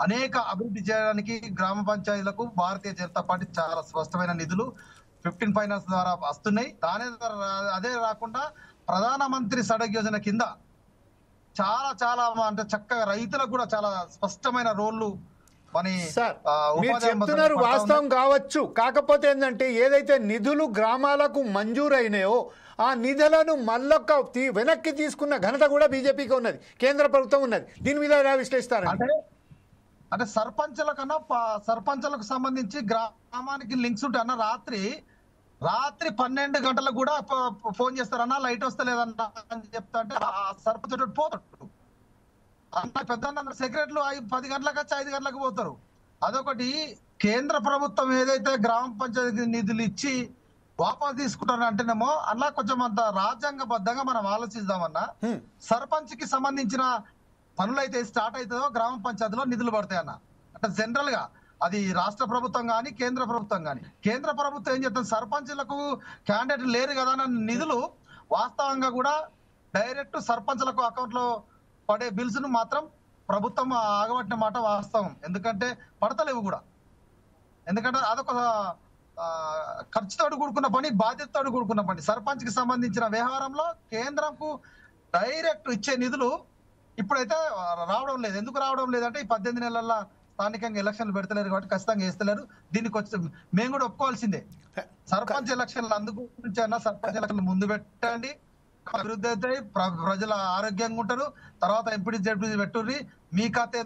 అనేక అభివృద్ధి చేయడానికి గ్రామ పంచాయతీలకు భారతీయ జనతా పార్టీ చాలా స్పష్టమైన నిధులు 15 ఫైనాన్స్ ద్వారా వస్తున్నాయి. అదే రాకుండా ప్రధానమంత్రి సడక్ యోజన కింద చాలా చాలా అంటే చక్కగా రైతులకు కూడా చాలా స్పష్టమైన రోడ్లు మీరు చెప్తున్నారు వాస్తవం కావచ్చు. కాకపోతే ఏంటంటే ఏదైతే నిధులు గ్రామాలకు మంజూరైనాయో ఆ నిధులను మళ్ళొక్క వెనక్కి తీసుకున్న ఘనత కూడా బీజేపీకి ఉన్నది, కేంద్ర ప్రభుత్వం ఉన్నది. దీని మీద ఎలా విశ్లేషిస్తారంటే అంటే సర్పంచులకు సంబంధించి గ్రామానికి లింక్స్ ఉంటాయి అన్న. రాత్రి 12 గంటలకు కూడా ఫోన్ చేస్తారన్నా లైట్ వస్తలేదన్నా అని చెప్తా అంటే ఆ సర్పంచ్ పోతాడు. అన్న పెద్ద సెక్రటరీలు 10 గంటలకు వచ్చి 5 గంటలకు పోతారు. అదొకటి. కేంద్ర ప్రభుత్వం ఏదైతే గ్రామ పంచాయతీ నిధులు ఇచ్చి వాపసు తీసుకుంటారు అంటేనేమో అలా కొంచెం అంత రాజ్యాంగబద్ధంగా మనం ఆలోచిద్దామన్నా. సర్పంచ్ కి సంబంధించిన పనులైతే స్టార్ట్ అవుతుందో గ్రామ పంచాయతీలో నిధులు పడతాయన్న. అంటే జనరల్ గా అది రాష్ట్ర ప్రభుత్వం కానీ కేంద్ర ప్రభుత్వం కానీ, కేంద్ర ప్రభుత్వం ఏం చెప్తుంది, సర్పంచ్లకు క్యాండిడేట్ లేరు కదా అన్న నిధులు వాస్తవంగా కూడా డైరెక్ట్ సర్పంచ్లకు అకౌంట్ లో పడే బిల్స్ ను మాత్రం ప్రభుత్వం ఆగబట్టిన మాట వాస్తవం. ఎందుకంటే పడతలేవు కూడా. ఎందుకంటే అదొక ఖర్చుతో కూడుకున్న పని, బాధ్యతతో కూడుకున్న పని. సర్పంచ్ కి సంబంధించిన వ్యవహారంలో కేంద్రంకు డైరెక్ట్ ఇచ్చే నిధులు ఇప్పుడైతే రావడం లేదు. ఎందుకు రావడం లేదంటే ఈ 18 నెలల్లో స్థానికంగా ఎలక్షన్లు పెడతలేరు కాబట్టి ఖచ్చితంగా వేస్తలేరు. దీనికి వచ్చి మేము కూడా ఒప్పుకోవాల్సిందే. సర్పంచ్ ఎలక్షన్లు అందుగురించి అన్నా సర్పంచ్ ఎలక్షన్లు ముందు పెట్టండి, అభివృద్ధి అవుతాయి, ప్రజల ఆరోగ్యంగా ఉంటారు. తర్వాత ఎంపీడీ జడ్పీడీ పెట్టుర్రి, మీ కథ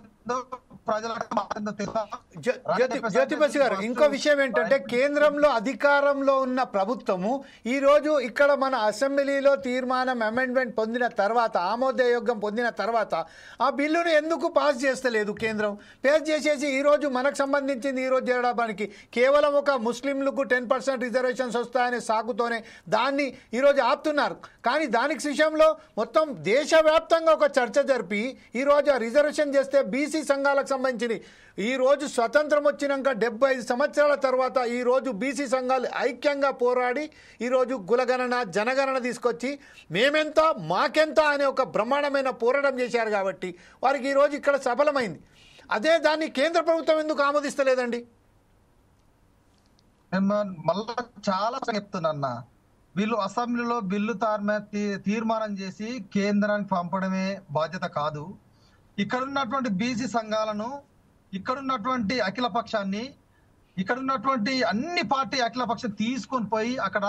జ్యోతిబసు గారు, ఇంకో విషయం ఏంటంటే కేంద్రంలో అధికారంలో ఉన్న ప్రభుత్వము ఈ రోజు ఇక్కడ మన అసెంబ్లీలో తీర్మానం అమెండ్మెంట్ పొందిన తర్వాత, ఆమోదయోగ్యం పొందిన తర్వాత ఆ బిల్లును ఎందుకు పాస్ చేస్తలేదు? కేంద్రం పాస్ చేసేసి ఈ రోజు మనకు సంబంధించింది ఈ రోజు చేయడానికి కేవలం ఒక ముస్లింలకు 10% రిజర్వేషన్స్ వస్తాయనే సాకుతోనే దాన్ని ఈరోజు ఆపుతున్నారు. కానీ దానికి విషయంలో మొత్తం దేశవ్యాప్తంగా ఒక చర్చ జరిపి ఈరోజు ఆ రిజర్వేషన్ క్వశ్చన్ చేస్తే బీసీ సంఘాలకు సంబంధించి ఈ రోజు స్వతంత్రం వచ్చినాక 75 సంవత్సరాల తర్వాత ఈ రోజు బీసీ సంఘాలు ఐక్యంగా పోరాడి ఈరోజు కులగణన జనగణన తీసుకొచ్చి మేమెంత మాకెంత అనే ఒక బ్రహ్మాండమైన పోరాటం చేశారు కాబట్టి వారికి ఈరోజు ఇక్కడ సఫలమైంది. అదే దాన్ని కేంద్ర ప్రభుత్వం ఎందుకు ఆమోదిస్తలేదండి? మళ్ళా చాలా చెప్తున్నా, వీళ్ళు అసెంబ్లీలో బిల్లు తీర్మానం చేసి కేంద్రానికి పంపడమే బాధ్యత కాదు. ఇక్కడున్నటువంటి బీసీ సంఘాలను, ఇక్కడున్నటువంటి అఖిల పక్షాన్ని, ఇక్కడున్నటువంటి అన్ని పార్టీ అఖిల పక్షం తీసుకొని పోయి అక్కడ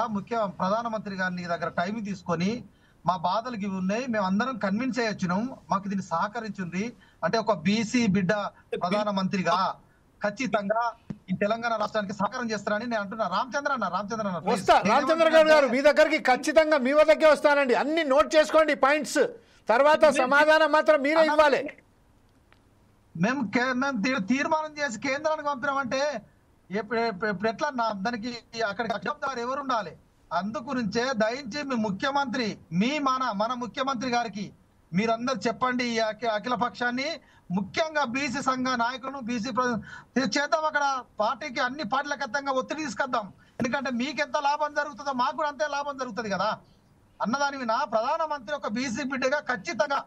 ప్రధానమంత్రి గారిని దగ్గర టైం తీసుకొని మా బాధలు ఇవి ఉన్నాయి, మేము అందరం కన్విన్స్ అయ్యొచ్చినాం, మాకు దీన్ని సహకరించింది అంటే ఒక బీసీ బిడ్డ ప్రధానమంత్రిగా ఖచ్చితంగా ఈ తెలంగాణ రాష్ట్రానికి సహకారం చేస్తారని నేను అంటున్నా. రామచంద్ర గారు మీ దగ్గరికి ఖచ్చితంగా మీ వద్దకే వస్తానండి. అన్ని నోట్ చేసుకోండి పాయింట్స్, తర్వాత సమాధానం మాత్రం మీరే ఇవ్వాలి. మేము తీర్మానం చేసి కేంద్రానికి పంపినామంటే ఇప్పుడు ఎట్లా దానికి అక్కడికి అక్షబ్దారు ఎవరు ఉండాలి? అందుగురించే దయించి మీ ముఖ్యమంత్రి మన ముఖ్యమంత్రి గారికి మీరందరూ చెప్పండి, ఈ అఖిల పక్షాన్ని ముఖ్యంగా బీసీ సంఘ నాయకులను బీసీ చేద్దాం, అక్కడ పార్టీకి అన్ని పార్టీల ఖచ్చితంగా ఒత్తిడి తీసుకొద్దాం. ఎందుకంటే మీకెంత లాభం జరుగుతుందో మాకు కూడా అంతే లాభం జరుగుతుంది కదా అన్నదాని వినా ప్రధానమంత్రి ఒక బీసీ బిడ్డగా ఖచ్చితంగా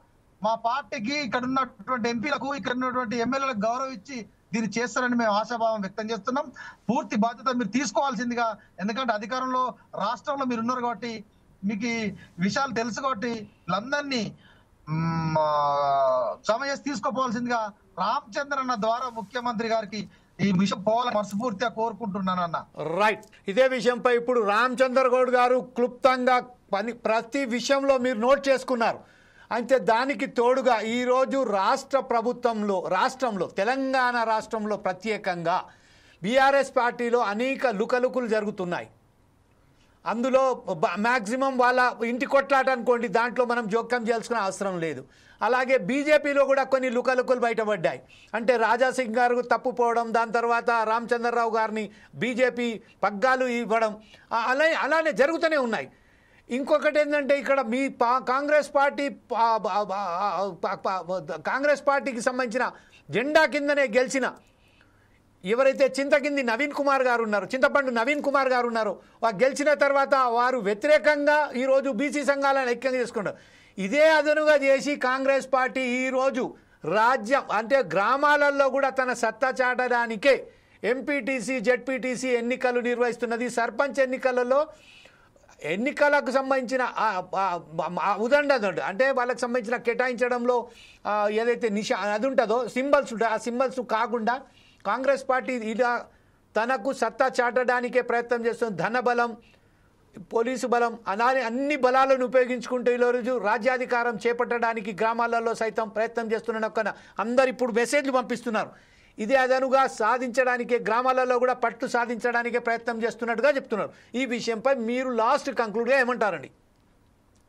మా పార్టీకి ఇక్కడ ఉన్నటువంటి ఎంపీలకు ఇక్కడ ఉన్నటువంటి ఎమ్మెల్యేలకు గౌరవం ఇచ్చి దీన్ని చేస్తారని మేము ఆశాభావం వ్యక్తం చేస్తున్నాం. పూర్తి బాధ్యత మీరు తీసుకోవాల్సిందిగా, ఎందుకంటే అధికారంలో రాష్ట్రంలో మీరు ఉన్నారు కాబట్టి మీకు ఈ విషయాలు తెలుసు కాబట్టి వీళ్ళందరినీ సమయం తీసుకోపోవాల్సిందిగా రామచంద్ర అన్న ద్వారా ముఖ్యమంత్రి గారికి ఈ విషయం పోవాలని మనస్ఫూర్తిగా కోరుకుంటున్నాను అన్న. రైట్, ఇదే విషయంపై ఇప్పుడు రామచంద్ర గౌడ్ గారు క్లుప్తంగా ప్రతి విషయంలో మీరు నోట్ చేసుకున్నారు. అయితే దానికి తోడుగా ఈరోజు రాష్ట్రంలో తెలంగాణ రాష్ట్రంలో ప్రత్యేకంగా బీఆర్ఎస్ పార్టీలో అనేక లుకలుకులు జరుగుతున్నాయి. అందులో మ్యాక్సిమం వాళ్ళ ఇంటి కొట్లాట అనుకోండి, దాంట్లో మనం జోక్యం చేయాల్సిన అవసరం లేదు. అలాగే బీజేపీలో కూడా కొన్ని లుకలుకులు బయటపడ్డాయి. అంటే రాజాసింగ్ గారు తప్పుపోవడం, దాని తర్వాత రామచంద్రరావు గారిని బీజేపీ పగ్గాలు ఇవ్వడం, అలానే జరుగుతూనే ఉన్నాయి. ఇంకొకటి ఏంటంటే ఇక్కడ మీ కాంగ్రెస్ పార్టీకి సంబంధించిన జెండా కిందనే గెలిచిన ఎవరైతే చింతపండు నవీన్ కుమార్ గారు ఉన్నారో వారు గెలిచిన తర్వాత వారు వ్యతిరేకంగా ఈరోజు బీసీ సంఘాలను ఐక్యంగా చేసుకున్నారు. ఇదే అదనుగా చేసి కాంగ్రెస్ పార్టీ ఈరోజు రాజ్యం అంటే గ్రామాలలో కూడా తన సత్తా చాటడానికే ఎంపీటీసీ జెడ్పీటీసీ ఎన్నికలు నిర్వహిస్తున్నది. సర్పంచ్ ఎన్నికలకు సంబంధించిన ఉదండ అంటే వాళ్ళకి సంబంధించిన కేటాయించడంలో ఏదైతే అది ఉంటుందో సింబల్స్ ఉంటాయో ఆ సింబల్స్ కాకుండా కాంగ్రెస్ పార్టీ ఇలా తనకు సత్తా చాటడానికే ప్రయత్నం చేస్తుంది. ధనబలం, పోలీసు బలం అలానే అన్ని బలాలను ఉపయోగించుకుంటూ ఈరోజు రాజ్యాధికారం చేపట్టడానికి గ్రామాలలో సైతం ప్రయత్నం చేస్తున్న అందరు ఇప్పుడు మెసేజ్లు పంపిస్తున్నారు. ఇదే అదనుగా సాధించడానికే గ్రామాలలో కూడా పట్టు సాధించడానికే ప్రయత్నం చేస్తున్నట్టుగా చెప్తున్నారు. ఈ విషయంపై మీరు లాస్ట్ కంక్లూడ్గా ఏమంటారండి?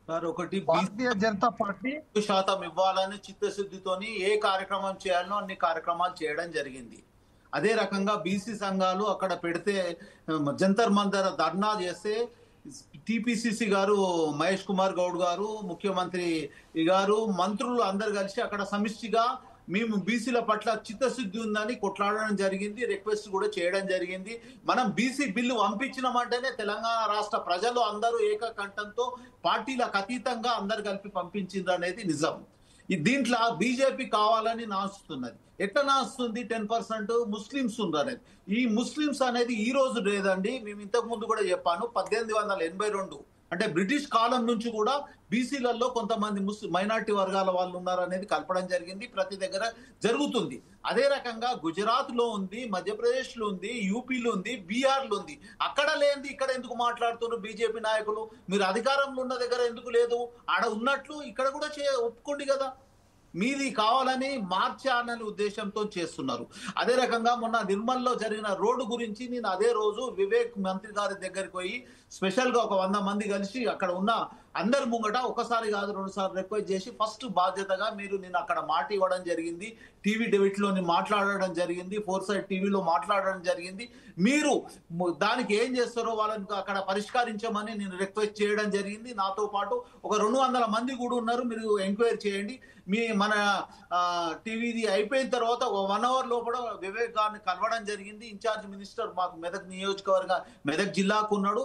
సార్, ఒకటి భారతీయ జనతా పార్టీ 100% ఇవ్వాలని చిత్తశుద్ధితోని ఏ కార్యక్రమం చేయాలనో అన్ని కార్యక్రమాలు చేయడం జరిగింది. అదే రకంగా బీసీ సంఘాలు అక్కడ పెడితే జంతర్ మంతర్ ధర్నా చేస్తే టిపిసిసి గారు మహేష్ కుమార్ గౌడ్ గారు, ముఖ్యమంత్రి గారు, మంత్రులు అందరు కలిసి అక్కడ సమిష్టిగా మేము బీసీల పట్ల చిత్తశుద్ధి ఉందని కొట్లాడడం జరిగింది, రిక్వెస్ట్ కూడా చేయడం జరిగింది. మనం బీసీ బిల్లు పంపించినామంటేనే తెలంగాణ రాష్ట్ర ప్రజలు అందరూ ఏకకంఠంతో పార్టీలకు అతీతంగా అందరు కలిపి పంపించింది అనేది నిజం. దీంట్లో బీజేపీ కావాలని నాస్తున్నది. ఎట్లా నాస్తుంది? 10% ముస్లింస్ అనేది. ఈ ముస్లింస్ అనేది ఈ రోజు లేదండి. మేము ఇంతకు ముందు కూడా చెప్పాను, 1882 అంటే బ్రిటిష్ కాలం నుంచి కూడా బీసీలలో కొంతమంది మైనార్టీ వర్గాల వాళ్ళు ఉన్నారనేది కలపడం జరిగింది. ప్రతి దగ్గర జరుగుతుంది. అదే రకంగా గుజరాత్ లో ఉంది, మధ్యప్రదేశ్ లో ఉంది, యూపీలో ఉంది, బీహార్ లో ఉంది. అక్కడ లేనిది ఇక్కడ ఎందుకు మాట్లాడుతున్నారు బీజేపీ నాయకులు? మీరు అధికారంలో ఉన్న దగ్గర ఎందుకు లేదు? ఆడ ఉన్నట్లు ఇక్కడ కూడా ఒప్పుకోండి కదా. మీది కావాలని మార్చాలనే ఉద్దేశంతో చేస్తున్నారు. అదే రకంగా మొన్న నిర్మల్లో జరిగిన రోడ్డు గురించి నేను అదే రోజు వివేక్ మంత్రి గారి దగ్గరికి పోయి స్పెషల్ గా ఒక 100 మంది కలిసి అక్కడ ఉన్న అందరి ముంగట ఒకసారి కాదు 2 సార్లు రిక్వెస్ట్ చేసి ఫస్ట్ బాధ్యతగా మీరు నేను అక్కడ మాట ఇవ్వడం జరిగింది, టీవీ డెబిట్లో మాట్లాడడం జరిగింది, 4 సైడ్ టీవీలో మాట్లాడడం జరిగింది. మీరు దానికి ఏం చేస్తారో వాళ్ళని అక్కడ పరిష్కరించమని నేను రిక్వెస్ట్ చేయడం జరిగింది. నాతో పాటు ఒక 200 మంది కూడా ఉన్నారు. మీరు ఎంక్వైరీ చేయండి. మన టీవీది అయిపోయిన తర్వాత 1 అవర్ లోపల వివేక్ గారిని కలవడం జరిగింది. ఇన్ఛార్జ్ మినిస్టర్ మాకు మెదక్ నియోజకవర్గ మెదక్ జిల్లాకు ఉన్నాడు.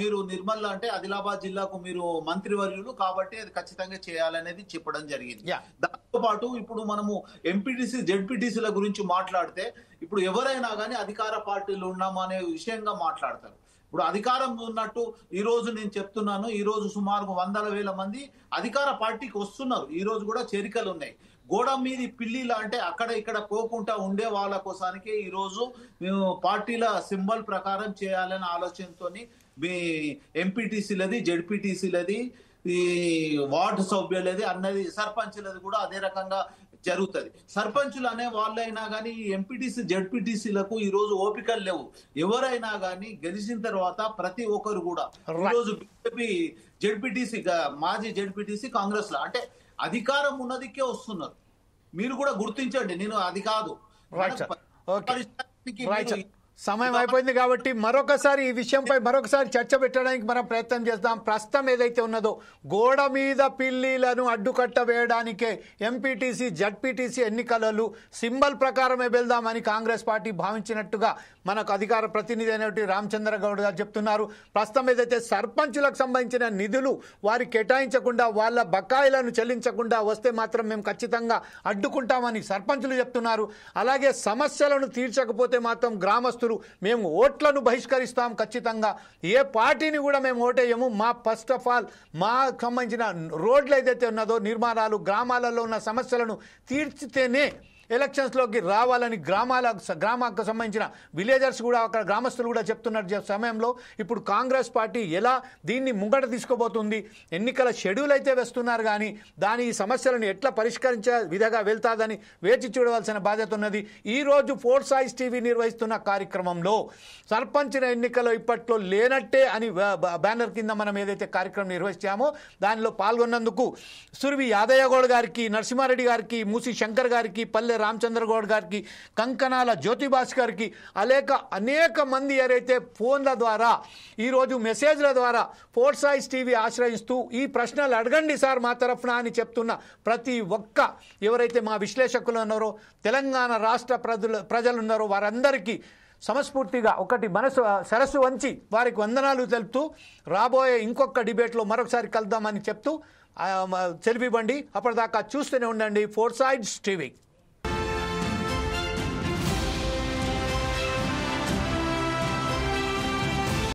మీరు నిర్మల్ అంటే ఆదిలాబాద్ జిల్లాకు మీరు మంత్రివర్యులు కాబట్టి అది ఖచ్చితంగా చేయాలనేది చెప్పడం జరిగింది. దాంతో పాటు ఇప్పుడు మనము ఎంపీటీసీ జెడ్పీటీసీల గురించి మాట్లాడితే ఇప్పుడు ఎవరైనా కానీ అధికార పార్టీలు ఉన్నాము అనే విషయంగా మాట్లాడతారు. ఇప్పుడు అధికారం ఉన్నట్టు ఈ రోజు నేను చెప్తున్నాను, ఈ రోజు సుమారు 100,000 మంది అధికార పార్టీకి వస్తున్నారు. ఈ రోజు కూడా చేరికలు ఉన్నాయి. గోడ మీది పిల్లిలా అంటే అక్కడ ఇక్కడ పోకుండా ఉండే వాళ్ళ కోసానికి ఈ రోజు మేము పార్టీల సింబల్ ప్రకారం చేయాలనే ఆలోచనతో మీ ఎంపీటీసీలది జెడ్పీటీసీలది ఈ వార్డు సభ్యులది అన్నది సర్పంచ్లది కూడా అదే రకంగా జరుగుతుంది. సర్పంచులు అనే వాళ్ళైనా కానీ ఈ ఎంపీటీసీ జెడ్పీటీసీలకు ఈ రోజు ఓపికలు లేవు. ఎవరైనా కానీ గెలిచిన తర్వాత ప్రతి ఒక్కరు కూడా ఈ రోజు బీజేపీ జెడ్పీటీసీ మాజీ జెడ్పీటీసీ కాంగ్రెస్ లో అంటే అధికారం ఉన్నదికే వస్తున్నారు. మీరు కూడా గుర్తించండి. నేను అది కాదు సమయం అయిపోయింది కాబట్టి మరొకసారి ఈ విషయంపై మరొకసారి చర్చ పెట్టడానికి మనం ప్రయత్నం చేద్దాం. ప్రస్తుతం ఏదైతే ఉన్నదో గోడ మీద పిల్లీలను అడ్డుకట్ట వేయడానికే ఎంపీటీసీ జడ్పీటీసీ ఎన్నికలలో సింబల్ ప్రకారమే వెళ్దామని కాంగ్రెస్ పార్టీ భావించినట్టుగా మనకు అధికార ప్రతినిధి అయినటువంటి రామచంద్ర గౌడ్ గారు చెప్తున్నారు. ప్రస్తుతం ఏదైతే సర్పంచులకు సంబంధించిన నిధులు వారికి కేటాయించకుండా వాళ్ళ బకాయిలను చెల్లించకుండా వస్తే మాత్రం మేము ఖచ్చితంగా అడ్డుకుంటామని సర్పంచులు చెప్తున్నారు. అలాగే సమస్యలను తీర్చకపోతే మాత్రం గ్రామస్తులు మేము ఓట్లను బహిష్కరిస్తాం. ఖచ్చితంగా ఏ పార్టీని కూడా మేము ఓటేయము. మా ఫస్ట్ ఆఫ్ ఆల్ మాకు సంబంధించిన రోడ్లు ఏదైతే ఉన్నదో నిర్మాణాలు గ్రామాలలో ఉన్న సమస్యలను తీర్చితేనే ఎలక్షన్స్లోకి రావాలని గ్రామాలకు సంబంధించిన విలేజర్స్ కూడా అక్కడ గ్రామస్తులు కూడా చెప్తున్న సమయంలో ఇప్పుడు కాంగ్రెస్ పార్టీ ఎలా దీన్ని ముంగట తీసుకోబోతుంది, ఎన్నికల షెడ్యూల్ అయితే వేస్తున్నారు కానీ దాని ఈ సమస్యలను ఎట్లా పరిష్కరించే విధంగా వెళ్తాదని వేచి చూడవలసిన బాధ్యత ఉన్నది. ఈరోజు 4 సాయిస్ టీవీ నిర్వహిస్తున్న కార్యక్రమంలో సర్పంచ్ ఎన్నికలు ఇప్పట్లో లేనట్టే అని బ్యానర్ కింద మనం ఏదైతే కార్యక్రమం నిర్వహించామో దానిలో పాల్గొన్నందుకు సురవి యాదయ్య గౌడ్ గారికి, నరసింహారెడ్డి గారికి, మూసి శంకర్ గారికి, పల్లె రామచంద్ర గౌడ్ గారికి, కంకనాల జ్యోతిబాస్ గారికి అనేక మంది ఎవరైతే ఫోన్ల ద్వారా ఈరోజు మెసేజ్ల ద్వారా 4 సాయిస్ టీవీ ఆశ్రయిస్తూ ఈ ప్రశ్నలు అడగండి సార్ మా తరఫున అని చెప్తున్న ప్రతి ఒక్క ఎవరైతే మా విశ్లేషకులు ఉన్నారో తెలంగాణ రాష్ట్ర ప్రజలు ఉన్నారో వారందరికీ సమస్ఫూర్తిగా ఒకటి సరస్సు వంచి వారికి వందనాలు తెలుపుతూ రాబోయే ఇంకొక డిబేట్లో మరొకసారి కలుద్దామని చెప్తూ సెలవివ్వండి. అప్పటిదాకా చూస్తూనే ఉండండి 4 సాయిస్ టీవీ.